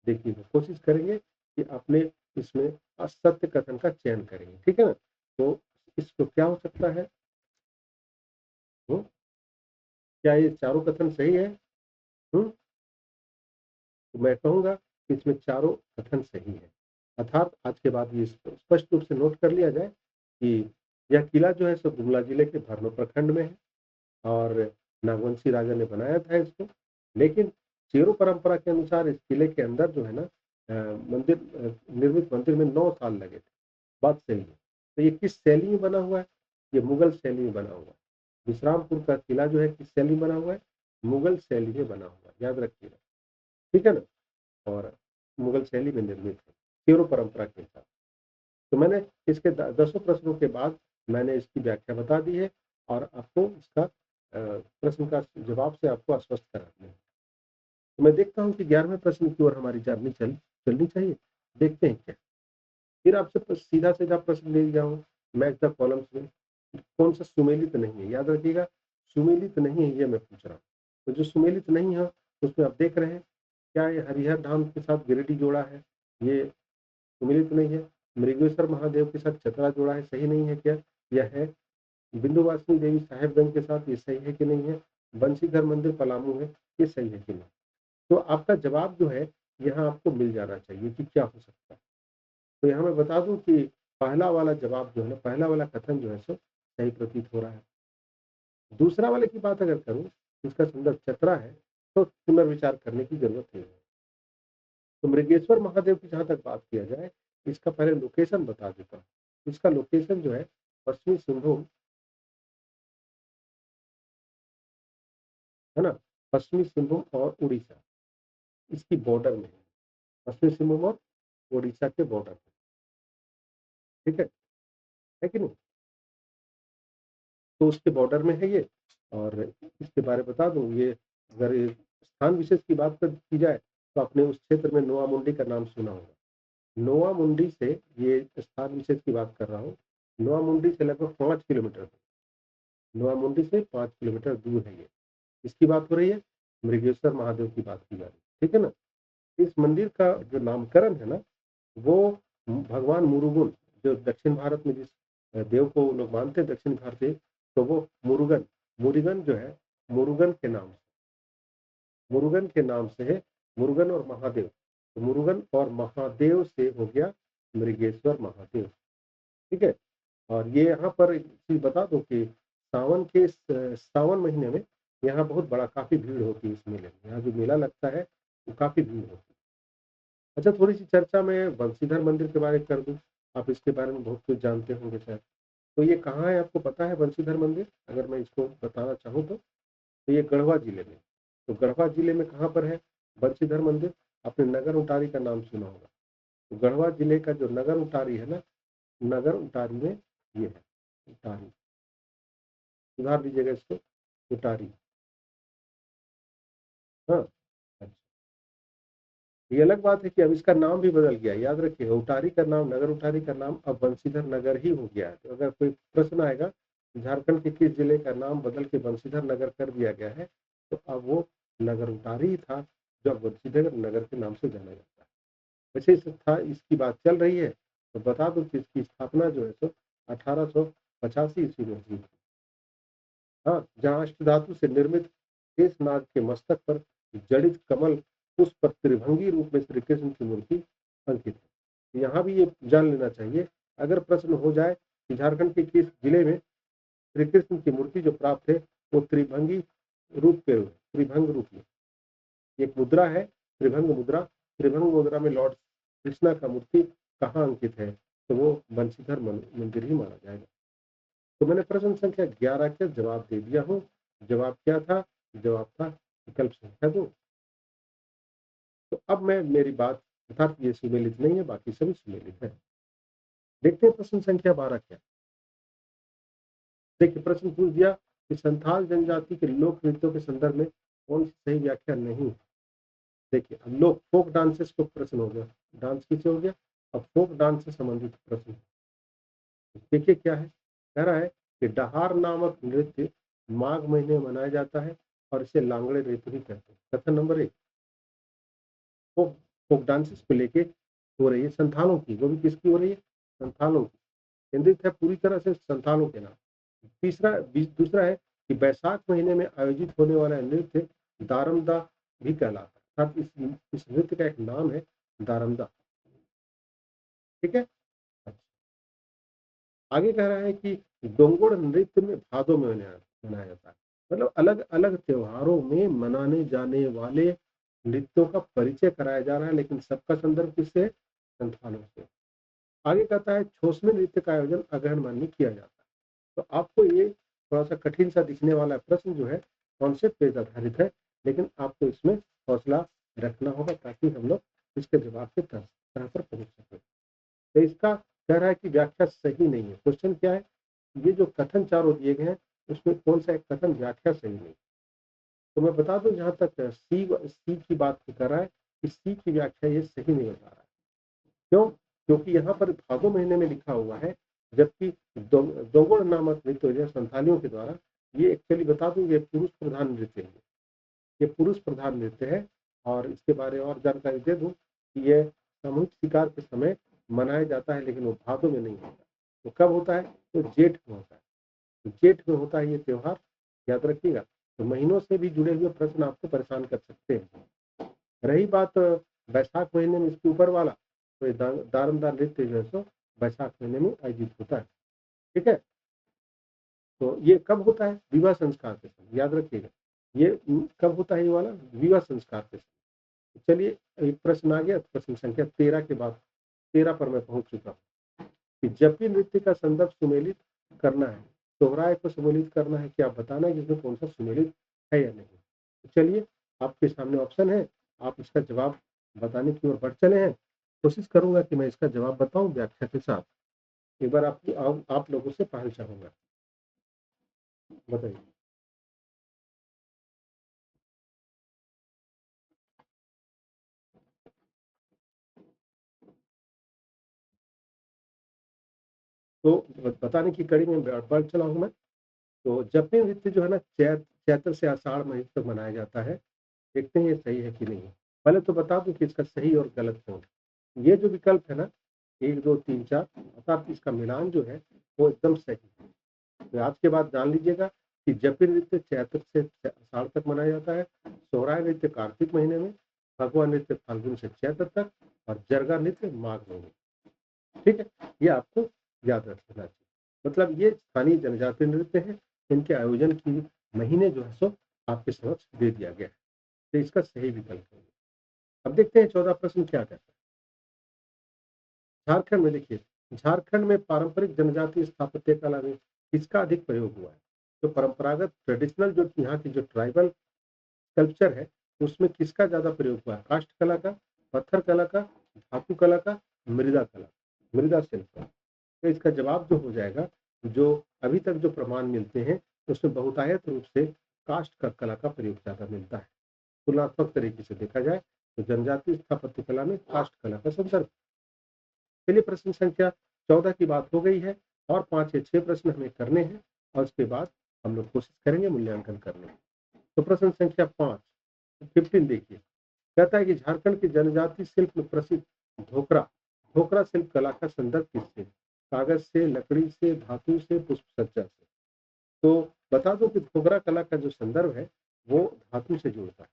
देखिए, कोशिश करेंगे कि अपने इसमें असत्य कथन का चयन करेंगे। ठीक है ना, तो इसको क्या हो सकता है? हुँ? क्या ये चारों कथन सही है? हुँ? तो मैं कहूँगा कि इसमें चारों कथन सही है। अर्थात आज के बाद ये स्पष्ट रूप से नोट कर लिया जाए कि यह किला जो है सो गुमला जिले के भरनो प्रखंड में है और नागवंशी राजा ने बनाया था इसको। लेकिन चेरो परंपरा के अनुसार इस किले के अंदर जो है ना, निर्मित मंदिर में 9 साल लगे थे। बात सही है। तो ये किस शैली में बना हुआ है? ये मुगल शैली में बना हुआ है। विश्रामपुर का किला जो है किस शैली में बना हुआ है? मुगल शैली में बना हुआ है, याद रखिएगा। ठीक है ना? और मुगल शैली में निर्मित है, चेरो परंपरा के हिसाब से। तो मैंने इसके 10 प्रश्नों के बाद मैंने इसकी व्याख्या बता दी है और आपको इसका प्रश्न का जवाब से आपको आश्वस्त करा दिया है। तो मैं देखता हूँ कि 11वें प्रश्न की ओर हमारी जर्नी चलनी चाहिए। देखते हैं क्या। फिर आपसे सीधा-सीधा प्रश्न ले जाऊँ, मैच द कॉलम्स में। कौन सा सुमेलित नहीं है? याद रखिएगा, सुमेलित नहीं है ये मैं पूछ रहा हूँ। तो जो सुमेलित नहीं है उसमें आप देख रहे हैं, क्या ये हरिहर धाम के साथ गिरिडीह जोड़ा है? ये सुमेलित नहीं है। मृगेश्वर महादेव के साथ चतरा जोड़ा है, सही नहीं है क्या? यह है। विंध्यवासिनी देवी साहेबगंज के साथ, ये सही है कि नहीं है? बंशीधर मंदिर पलामू है, ये सही है कि नहीं? तो आपका जवाब जो है यहाँ आपको मिल जाना चाहिए कि क्या हो सकता है। तो यहाँ मैं बता दूं कि पहला वाला जवाब जो है ना, पहला वाला कथन जो है सो सही प्रतीत हो रहा है। दूसरा वाले की बात अगर करूं, जिसका संदर्भ चतरा है, तो पुनर्विचार करने की जरूरत नहीं है। तो मृगेश्वर महादेव की जहां तक बात किया जाए, इसका पहले लोकेशन बता देता हूँ। इसका लोकेशन जो है पश्चिमी सिंहभूम, है ना, पश्चिमी सिंहभूम और उड़ीसा, इसकी बॉर्डर में है। पश्चिमी सिंहभूम और उड़ीसा के बॉर्डर पे। ठीक है कि नहीं? तो उसके बॉर्डर में है ये। और इसके बारे में बता दूं, ये अगर ये स्थान विशेष की बात की जाए तो आपने उस क्षेत्र में नोआ मुंडी का नाम सुना होगा। नोआ मुंडी से, ये स्थान विशेष की बात कर रहा हूँ, नोआ मुंडी से लगभग 5 किलोमीटर है। नोआमुंडी से 5 किलोमीटर दूर है ये। इसकी बात हो रही है, मृगेश्वर महादेव की बात की जा रही है, ठीक है ना? इस मंदिर का जो नामकरण है ना, वो भगवान मुरुगन, जो दक्षिण भारत में जिस देव को लोग मानते हैं दक्षिण भारतीय, तो वो मुरुगन, मुरुगन जो है, मुरुगन के नाम से है, मुरुगन और महादेव। तो मुरुगन और महादेव से हो गया मृगेश्वर महादेव, ठीक है? और ये यहाँ पर एक चीज़ बता दूँ कि सावन महीने में यहाँ बहुत बड़ा काफ़ी भीड़ होती है इस मेले में। यहाँ जो मेला लगता है, वो काफ़ी भीड़ होती है। अच्छा, थोड़ी-सी चर्चा मैं बंशीधर मंदिर के बारे में कर दूँ, आप इसके बारे में बहुत कुछ जानते होंगे शायद। तो ये कहाँ है, आपको पता है बंशीधर मंदिर? अगर मैं इसको बताना चाहूँ तो? तो ये गढ़वा जिले में। तो गढ़वा जिले में कहाँ पर है बंशीधर मंदिर? आपने नगर उटारी का नाम सुना होगा। तो गढ़वा जिले का जो नगर उटारी है ना, नगर उटारी में ये है, उटारी। सुधार दीजिएगा इसको, उटारी। हाँ, अच्छा। ये अलग बात है कि अब इसका नाम भी बदल गया है, याद रखिए उटारी का नाम, नगर उटारी का नाम अब बंशीधर नगर ही हो गया है। तो अगर कोई प्रश्न आएगा, झारखंड के किस जिले का नाम बदल के बंशीधर नगर कर दिया गया है, तो अब वो नगर उटारी ही था, जो अब बंशीधर नगर के नाम से जाना जाता है। वैसे इसकी बात चल रही है, तो बता दूं कि इसकी स्थापना जो है सो 1885 ईस्वी में हुई। हाँ, जहाँ अष्टधातु से निर्मित शेषनाग के मस्तक पर जड़ित कमल पुष्प पर त्रिभंगी रूप में श्री कृष्ण की मूर्ति अंकित है। यहाँ भी ये जान लेना चाहिए, अगर प्रश्न हो जाए कि झारखंड के किस जिले में श्री कृष्ण की मूर्ति जो प्राप्त है, वो त्रिभंगी रूप पे हुए, त्रिभंग रूप में। एक मुद्रा है, त्रिभंग मुद्रा। त्रिभंग मुद्रा में लॉर्ड कृष्णा का मूर्ति कहाँ अंकित है, तो वो बंशीधर मंदिर ही माना जाएगा। तो मैंने प्रश्न संख्या 11 का जवाब दे दिया हूँ। जवाब क्या था? जवाब था विकल्प संख्या 2। तो अब मैं मेरी बात, अर्थात ये सुमेलित नहीं है, बाकी सभी सुमेलित है। देखते हैं प्रश्न संख्या 12 क्या। देखिए, प्रश्न पूछ दिया कि संथाल जनजाति के लोक नृत्यों के संदर्भ में कौन सी सही व्याख्या नहीं है। देखिए, अब लोग फोक डांसेस को प्रश्न हो गया, डांस किसे हो गया, अब फोक डांस से संबंधित प्रश्न। देखिए क्या है, कह रहा है कि डहार नामक नृत्य माघ महीने में मनाया जाता है और इसे लांगड़े नृत्य भी कहते हैं। कथन नंबर 1, फोक फोक डांसेस को लेके हो रही है संथालों की, वो भी किसकी हो रही है? संथालों की, केंद्रित है पूरी तरह से संथालों के नाम। दूसरा है कि बैसाख महीने में आयोजित होने वाला नृत्य दारमदा भी कहलाता है, अर्थात इस नृत्य का एक नाम है दारमदा, ठीक है? आगे कह रहा है कि डोंगुड़ नृत्य में भादों में मनाया जाता है। मतलब अलग अलग त्योहारों में मनाने जाने वाले नृत्यों का परिचय कराया जा रहा है, लेकिन सबका संदर्भ किससे? संथालों से। आगे कहता है छोसमे नृत्य का आयोजन अगहन माह में किया जाता है। तो आपको ये थोड़ा सा कठिन सा दिखने वाला प्रश्न जो है कॉन्सेप्ट पे आधारित है, लेकिन आपको इसमें हौसला रखना होगा ताकि हम लोग इसके जवाब के तरह पर पहुंच सके। तो इसका कह रहा है कि व्याख्या सही नहीं है। क्वेश्चन क्या है, ये जो कथन चारों दिए गए हैं उसमें कौन सा एक कथन व्याख्या सही नहीं। तो मैं बता दूं, जहां तक सी की बात कर रहा है कि सी की व्याख्या ये सही नहीं बता रहा है। क्यों? क्योंकि यहाँ पर भादों महीने में लिखा हुआ है, जबकि दोगुड़ नामक नृत्य जो संथालियों के द्वारा, ये एक्चुअली बता दूं ये पुरुष प्रधान नृत्य है। ये पुरुष प्रधान नृत्य है। और इसके बारे में और जानकारी दे दूं कि ये सामूहिक शिकार के समय मनाया जाता है, लेकिन वो भादों में नहीं होता। तो कब होता है? तो जेठ में होता है। तो जेठ में होता है ये त्योहार, याद रखिएगा। तो महीनों से भी जुड़े हुए प्रश्न आपको परेशान कर सकते हैं। रही बात बैसाख महीने में इसके ऊपर वाला, तो ये दारमदार नृत्य जो है सो बैसाख महीने में आयोजित होता है, ठीक है? तो ये कब होता है? विवाह संस्कार के समय, याद रखिएगा। ये कब होता है ये वाला? विवाह संस्कार के समय। चलिए, एक प्रश्न आ गया, प्रश्न संख्या 13 के बाद 13 पर मैं पहुंच चुका हूँ कि जब भी नृत्य का संदर्भ सुमेलित करना है, दोहराए को सुमेलित करना है, कि आप बताना है कि इसमें कौन सा सुमेलित है या नहीं। तो चलिए, आपके सामने ऑप्शन है, आप इसका जवाब बताने की ओर बढ़ चले हैं। कोशिश करूंगा कि मैं इसका जवाब बताऊं व्याख्या के साथ। एक बार आप लोगों से पहल चाहूंगा, बताइए। तो बताने की कड़ी में बढ़ चला हूं मैं। तो जपनी नृत्य जो है ना चैत्र से आषाढ़ महीने तक मनाया जाता है। देखते हैं ये सही है कि नहीं है। पहले तो बता दूँ कि इसका सही और गलत कौन है। ये जो विकल्प है ना 1, 2, 3, 4 अर्थात इसका मिलान जो है वो एकदम सही है। तो आज के बाद जान लीजिएगा कि जपी नृत्य चैत्र से आषाढ़ तक मनाया जाता है, सोहराय नृत्य कार्तिक महीने में, भगवा नृत्य फाल्गुन से चैत्र तक और जरगा नृत्य माघ महीने। ठीक है? ये आपको याद रख लेना चाहिए। मतलब ये स्थानीय जनजातीय नृत्य है, इनके आयोजन की महीने जो है सो आपके समक्ष दे दिया गया है। तो इसका सही विकल्प है। अब देखते हैं 14 प्रश्न क्या कहता है। झारखंड में देखिए, झारखंड में पारंपरिक जनजातीय स्थापत्य कला में किसका अधिक प्रयोग हुआ है? तो परंपरागत ट्रेडिशनल जो यहाँ की जो ट्राइबल कल्चर है, उसमें किसका ज़्यादा प्रयोग हुआ है? काष्ठ कला का, पत्थर कला का, धातु कला का, मृदा कला, मृदा शिल्प का। तो इसका जवाब जो हो जाएगा, जो अभी तक जो प्रमाण मिलते हैं, उसमें बहुतायत रूप से काष्ठ का कला का प्रयोग ज़्यादा मिलता है। तुलनात्मक तरीके से देखा जाए तो जनजातीय स्थापत्य कला में काष्ठ कला का संदर्भ। चलिए प्रश्न संख्या 14 की बात हो गई है और 5 या 6 प्रश्न हमें करने हैं और उसके बाद हम लोग कोशिश करेंगे मूल्यांकन करने की। तो प्रश्न संख्या 5 15 देखिए, कहता है कि झारखंड की जनजातीय शिल्प में प्रसिद्ध ढोकरा ढोकरा शिल्प कला का संदर्भ किससे? कागज से, लकड़ी से, धातु से, पुष्प सज्जा से। तो बता दो कि ढोकरा कला का जो संदर्भ है वो धातु से जुड़ता है।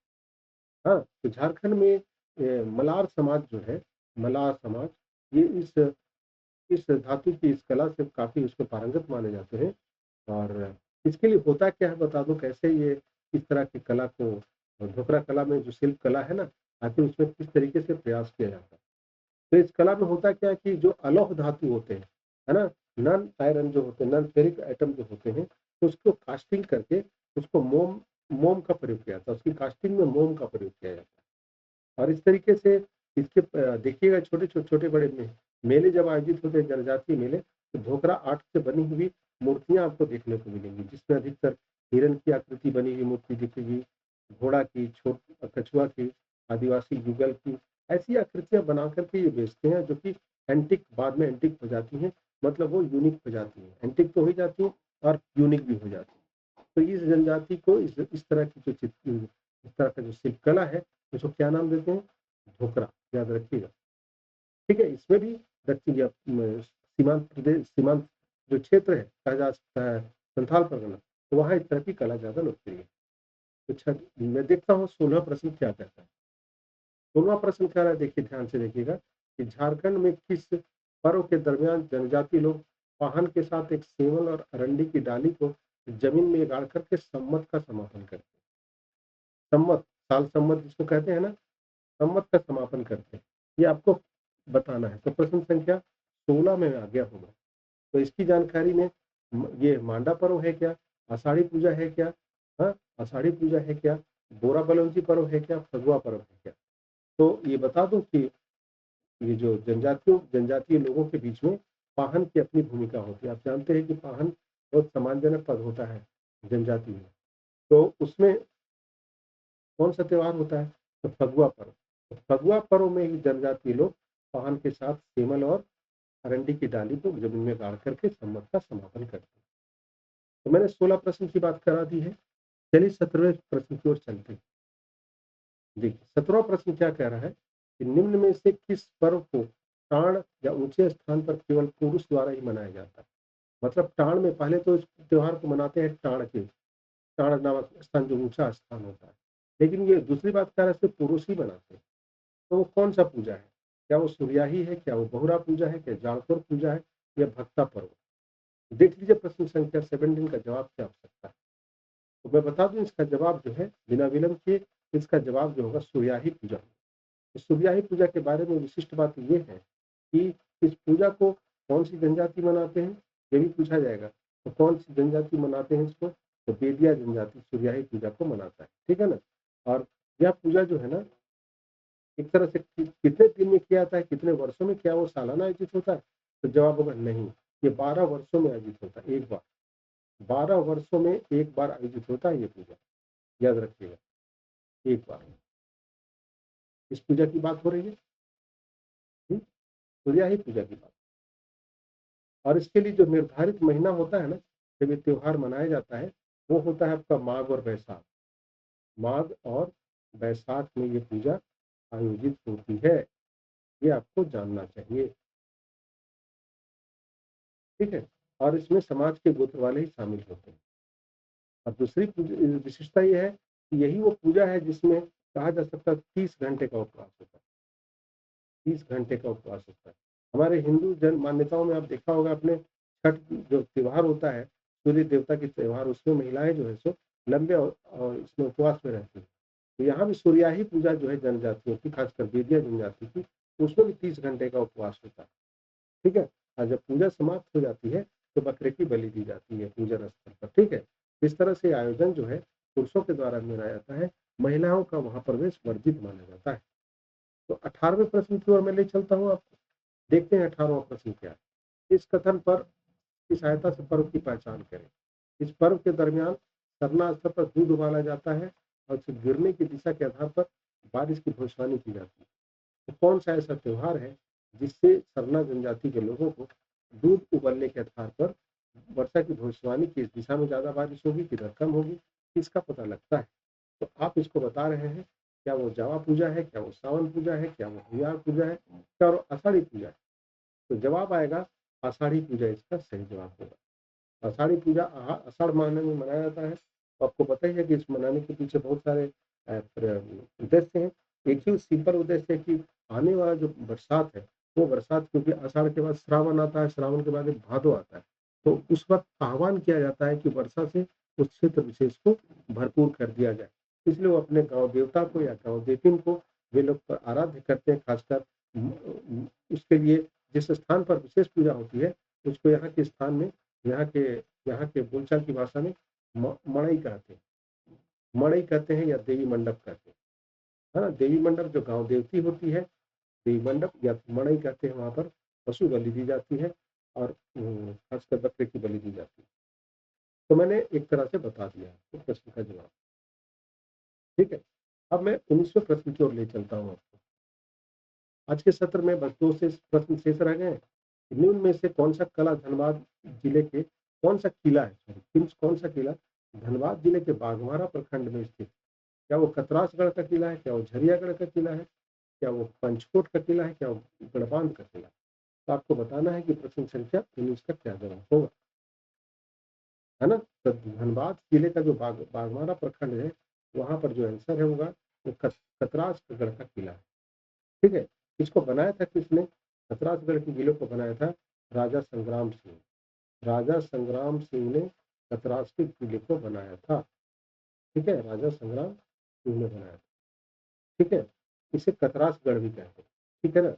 हाँ, तो झारखंड में मलार समाज जो है, मलार समाज, ये इस धातु की इस कला से काफ़ी उसको पारंगत माने जाते हैं और इसके लिए होता क्या है बता दूँ कैसे ये इस तरह की कला को ढोकरा कला में जो शिल्प कला है ना, आखिर उसमें किस तरीके से प्रयास किया जाता है। तो इस कला में होता क्या है कि जो अलौह धातु होते हैं, है ना? नॉन आयरन जो होते हैं, नॉन फेरिक आइटम जो होते हैं, तो उसको कास्टिंग करके उसको मोम मोम का प्रयोग किया जाता है। उसकी कास्टिंग में मोम का प्रयोग किया जाता है। और इस तरीके से इसके देखिएगा छोटे बड़े मेले जब आयोजित होते हैं जनजातीय मेले तो ढोकरा आर्ट से बनी हुई मूर्तियां आपको देखने को मिलेंगी जिसमें अधिकतर हिरण की आकृति बनी हुई मूर्ति दिखेगी, घोड़ा की, छोट कछुआ की, आदिवासी युगल की, ऐसी आकृतियां बना करके ये बेचते हैं जो कि एंटिक बाद में एंटिक हो जाती हैं, मतलब वो यूनिक हो जाती है, एंटिक तो हो ही जाती है और यूनिक भी हो जाती है। तो इस जनजाति को इस तरह की जो इस तरह का जो शिल्प कला है उसको क्या नाम देते हैं? ढोकरा, याद रखिएगा। ठीक है, इसमें भी दक्षिण या सीमांत प्रदेश सीमांत जो क्षेत्र है संथाल परगना, तो वहाँ इस तरह की कला ज़्यादा लोकप्रिय है। अच्छा, मैं देखता हूँ 16वां प्रश्न क्या कहता है। 16वां प्रश्न कह रहा है, देखिए ध्यान से देखिएगा कि झारखंड में किस पर्व के दरमियान जनजाति लोग वाहन के साथ एक सेवल और अरंडी की डाली को जमीन में गाड़ करके सम्मत का समापन करते हैं। सम्मत, साल सम्मत जिसको कहते हैं ना, सम्मत का समापन करते हैं। ये आपको बताना है। तो प्रश्न संख्या 16 में आ गया होगा। तो इसकी जानकारी में ये मांडा पर्व है क्या? आषाढ़ी पूजा है क्या? हाँ, आषाढ़ी पूजा है क्या? बोरा बलौंजी पर्व है क्या? फगुआ पर्व है क्या? तो ये बता दूं कि ये जो जनजातीय लोगों के बीच में पाहन की अपनी भूमिका होती है। आप जानते हैं कि पाहन बहुत सम्मानजनक पद होता है जनजाति में। तो उसमें कौन सा त्योहार होता है? तो फगुआ पर्व। तो फगुआ पर्व में ही जनजातीय लोग पाहन के साथ सेमल और अरंडी की डाली को जमीन में गाड़ करके सम्मत का समापन करते हैं। तो मैंने 16 प्रश्न की बात करा दी है। चलिए 17वें प्रश्न की ओर चलते हैं। देखिए 17वां प्रश्न क्या कह रहा है कि निम्न में से किस पर्व को टाण या ऊंचे स्थान पर केवल पुरुष द्वारा ही मनाया जाता है? मतलब टाण में पहले तो इस त्योहार को मनाते हैं टाण नामक स्थान जो ऊंचा स्थान होता है, लेकिन ये दूसरी बात कह रहा है सिर्फ पुरुष ही मनाते हैं। तो वो कौन सा पूजा है? क्या वो सूर्याही है, क्या वो बहुरा पूजा है, क्या जाड़कोर पूजा है या भक्ता पर्व? देख लीजिए प्रश्न संख्या 17 का जवाब क्या हो सकता है। तो मैं बता दूं इसका जवाब जो है बिना विलंब के, इसका जवाब जो होगा सूर्याही पूजा। इस सूर्याही पूजा के बारे में विशिष्ट बात ये है कि इस पूजा को कौन सी जनजाति मनाते हैं, ये भी पूछा जाएगा। तो कौन सी जनजाति मनाते हैं इसको? तो बेदिया जनजाति सूर्याही पूजा को मनाता है, ठीक है ना। और यह पूजा जो है ना एक तरह से कितने दिन में किया जाता है, कितने वर्षों में, क्या वो सालाना आयोजित होता है? तो जवाब होगा नहीं, ये 12 वर्षों में आयोजित होता है, एक बार। 12 वर्षों में एक बार आयोजित होता है ये पूजा, याद रखिएगा, एक बार। इस पूजा की बात हो रही है, सूर्याही पूजा की बात। और इसके लिए जो निर्धारित महीना होता है ना, जब ये त्योहार मनाया जाता है, वो होता है आपका माघ और बैसाख। माघ और बैसाख में ये पूजा आयोजित होती है, ये आपको जानना चाहिए, ठीक है? और इसमें समाज के गोत्र वाले ही शामिल होते हैं। और दूसरी विशेषता ये है कि यही वो पूजा है जिसमें कहा जा सकता है 30 घंटे का उपवास होता है। 30 घंटे का उपवास होता है। हमारे हिंदू जन मान्यताओं में आप देखा होगा आपने, छठ जो त्योहार होता है, सूर्य देवता के त्योहार, उसमें महिलाएँ जो है सो लंबे और इसमें उपवास में रहती हैं। तो यहाँ भी सूर्याही पूजा जो है जनजातियों की, खासकर बेदिया जनजाति की, उसमें भी 30 घंटे का उपवास होता है, ठीक है? और जब पूजा समाप्त हो जाती है, तो बकरे की बलि दी जाती है पूजन स्थल पर, ठीक है? इस तरह से आयोजन जो है पुरुषों के द्वारा मनाया जाता है, महिलाओं का वहाँ प्रवेश वर्जित माना जाता है। तो 18वें प्रश्न की ओर मैं ले चलता हूँ आपको। देखते हैं 18वां प्रश्न क्या है। इस कथन पर की सहायता से पर्व की पहचान करें। इस पर्व के दरमियान सरना स्थल पर दूध उबाला जाता है और उसे गिरने की दिशा के आधार पर बारिश की भविष्यवाणी की जाती है। तो कौन सा ऐसा त्योहार है जिससे सरना जनजाति के लोगों को दूध उबलने के आधार पर वर्षा की भविष्यवाणी की, इस दिशा में ज्यादा बारिश होगी किधर कम होगी, इसका पता लगता है। तो आप इसको बता रहे हैं, क्या वो जावा पूजा है, क्या वो सावन पूजा है, क्या वो भूयार पूजा है, क्या वो आषाढ़ी पूजा है? तो जवाब आएगा आषाढ़ी पूजा, इसका सही जवाब होगा। आषाढ़ी पूजा आषाढ़ महीने में मनाया जाता है। तो आपको पता ही है कि इस मनाने के पीछे बहुत सारे उद्देश्य हैं। एक ही सिंपल उद्देश्य है कि आने वाला जो बरसात है, वो बरसात, क्योंकि आषाढ़ के बाद श्रावण आता है, श्रावण के बाद एक भादो आता है, तो उस वक्त आह्वान किया जाता है कि वर्षा से उस क्षेत्र विशेष को भरपूर कर दिया जाए। इसलिए वो अपने गांव देवता को या गांव देवीन को वे लोग आराध्य करते हैं, खासकर उसके लिए जिस स्थान पर विशेष पूजा होती है, उसको यहाँ के स्थान में, यहाँ के यहाँ के बोलचाल की भाषा में मड़ई कहते हैं। मड़ई कहते हैं या देवी मंडप कहते हैं, है ना? देवी मंडप जो गांव देवती होती है, देवी मंडप या मड़ई कहते हैं, वहां पर पशु बलि दी जाती है और खासकर बकरे की बलि दी जाती है। तो मैंने एक तरह से बता दिया आपको प्रश्न का जवाब, ठीक है? अब मैं 19वें प्रश्न की ओर ले चलता हूँ आपको। आज के सत्र में बस 2 से प्रश्न शेष रह गए हैं। निम्न में से कौन सा कला धनबाद जिले के कौन सा किला है, सॉरी, कौन सा किला धनबाद जिले के बाघमारा प्रखंड में स्थित? क्या वो कतरासगढ़ का किला है, क्या वो झरियागढ़ का किला है, क्या वो पंचकोट का किला है, क्या वो गढ़बांध का किला है? तो आपको बताना है कि प्रश्न संख्या 19 का क्या जवाब होगा, है ना? तो धनबाद जिले का जो बाघमारा प्रखंड है, वहां पर जो आंसर है होगा वो कतरासगढ़ का किला है, ठीक है? इसको बनाया था किसने? खतरासगढ़ के किले को बनाया था राजा संग्राम सिंह। राजा संग्राम सिंह ने खतरास के किले को बनाया था, ठीक है? राजा संग्राम सिंह ने बनाया था, ठीक है? इसे कतरासगढ़ भी कहते हैं, ठीक है ना?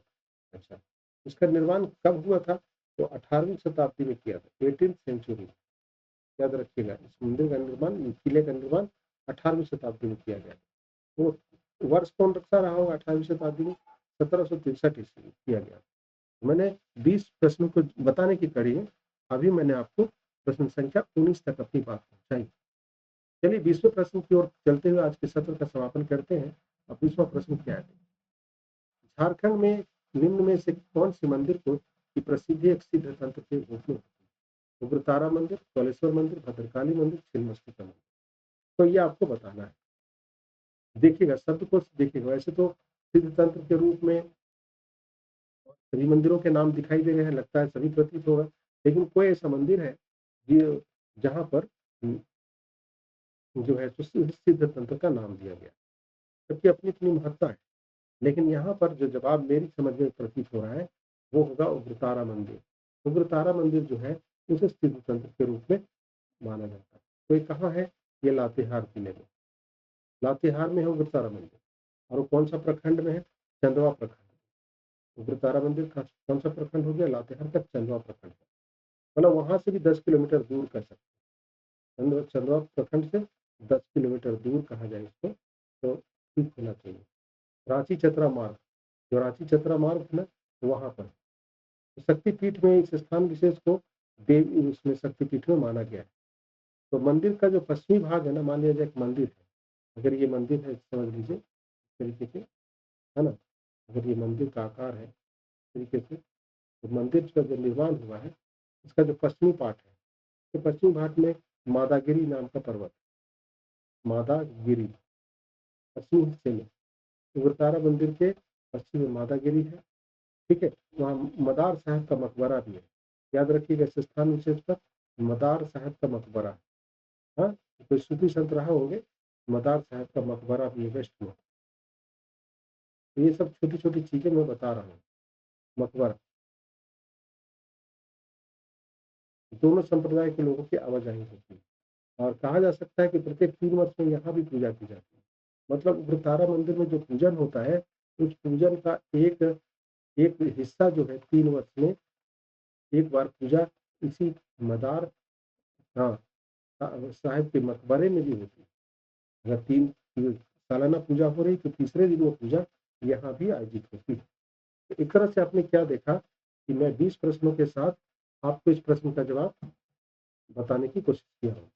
अच्छा, इसका निर्माण कब हुआ था? तो 18वीं शताब्दी में किया था, 18th सेंचुरी। याद रखिएगा, इस मंदिर का निर्माण, किले का निर्माण 18वीं शताब्दी में किया गया। तो वर्ष कौन सा रहा होगा 18वीं शताब्दी में? 1763 ईस्वी किया गया। मैंने 20 प्रश्नों को बताने की कड़ी है। अभी मैंने आपको प्रश्न संख्या 19 तक अपनी बात पहुंचाई। चलिए 20वें प्रश्न की ओर चलते हुए आज के सत्र का समापन करते हैं। अब 20वां प्रश्न क्या है? झारखंड में निम्न में से कौन से मंदिर को की प्रसिद्धि एक सिद्ध तंत्र के रूप में होती है? उग्रतारा मंदिर, कौलेश्वर मंदिर, भद्रकाली मंदिर, छिन्नमस्तिका मंदिर। तो ये आपको बताना है। देखिएगा शब्द को देखिएगा, वैसे तो सिद्ध तंत्र के रूप में सभी मंदिरों के नाम दिखाई दे रहे हैं, लगता है सभी प्रतीत होगा, लेकिन कोई ऐसा मंदिर है जो जहाँ पर जो है सो सिद्ध तंत्र का नाम दिया गया, जबकि अपनी अपनी महत्ता है। लेकिन यहाँ पर जो जवाब मेरी समझ में प्रतीत हो रहा है, वो होगा उग्रतारा मंदिर। उग्रतारा मंदिर जो है उसे सिद्ध तंत्र के रूप में माना जाता है। तो ये कहाँ है? ये लातेहार जिले में, लातेहार में है उग्रतारा मंदिर। और वो कौन सा प्रखंड में है? चंदवा प्रखंड। उग्रतारा मंदिर का कौन सा प्रखंड हो गया? लातेहार का चंदवा प्रखंड। मतलब वहां से भी 10 किलोमीटर दूर कर सकते हैं, चंदवा प्रखंड से 10 किलोमीटर दूर कहा जाए इसको तो ठीक होना चाहिए। रांची चतरा मार्ग, जो रांची चतरा मार्ग है ना, वहां पर शक्तिपीठ में इस स्थान विशेष को देवी, उसमें शक्तिपीठ में माना गया है। तो मंदिर का जो पश्चिमी भाग है ना, मान लिया जाए एक मंदिर है, अगर ये मंदिर है समझ लीजिए इस तरीके से, है ना? अगर ये मंदिर का आकार है इस तरीके से, तो मंदिर का जो निर्माण हुआ है, इसका जो पश्चिमी पार्ट है, तो पश्चिमी घाट में मादागिरी नाम का पर्वत, मादागिरी पश्चिमी हिस्से में उग्रतारा मंदिर के पश्चिम में मादागिरी है। ठीक है, वहाँ मदार साहब का मकबरा भी है। याद रखिएगा इस स्थान विशेष पर मदार साहब का मकबरा। हाँ, कोई सूफी संत रहा होंगे, मदार साहब का मकबरा भी है वेस्ट में। तो ये सब छोटी छोटी चीजें मैं बता रहा हूँ। मकबरा दोनों संप्रदाय के लोगों की आवाजाही होती है और कहा जा सकता है कि प्रत्येक 3 वर्ष में यहाँ भी पूजा की जाती है। मतलब उग्रतारा मंदिर में जो पूजन होता है, उस पूजन का एक एक हिस्सा जो है 3 वर्ष में एक बार पूजा इसी मदार, हाँ, साहिब के मकबरे में भी होती है। अगर 3 सालाना पूजा हो रही तो तीसरे दिन वो पूजा यहाँ भी आयोजित होती है। तो एक तरह से आपने क्या देखा कि मैं 20 प्रश्नों के साथ आपको इस प्रश्न का जवाब बताने की कोशिश किया हूँ।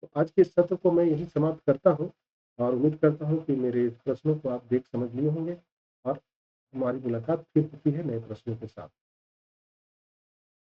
तो आज के इस सत्र को मैं यहीं समाप्त करता हूँ और उम्मीद करता हूँ कि मेरे प्रश्नों को आप देख समझ लिए होंगे और हमारी मुलाकात फिर होती है नए प्रश्नों के साथ।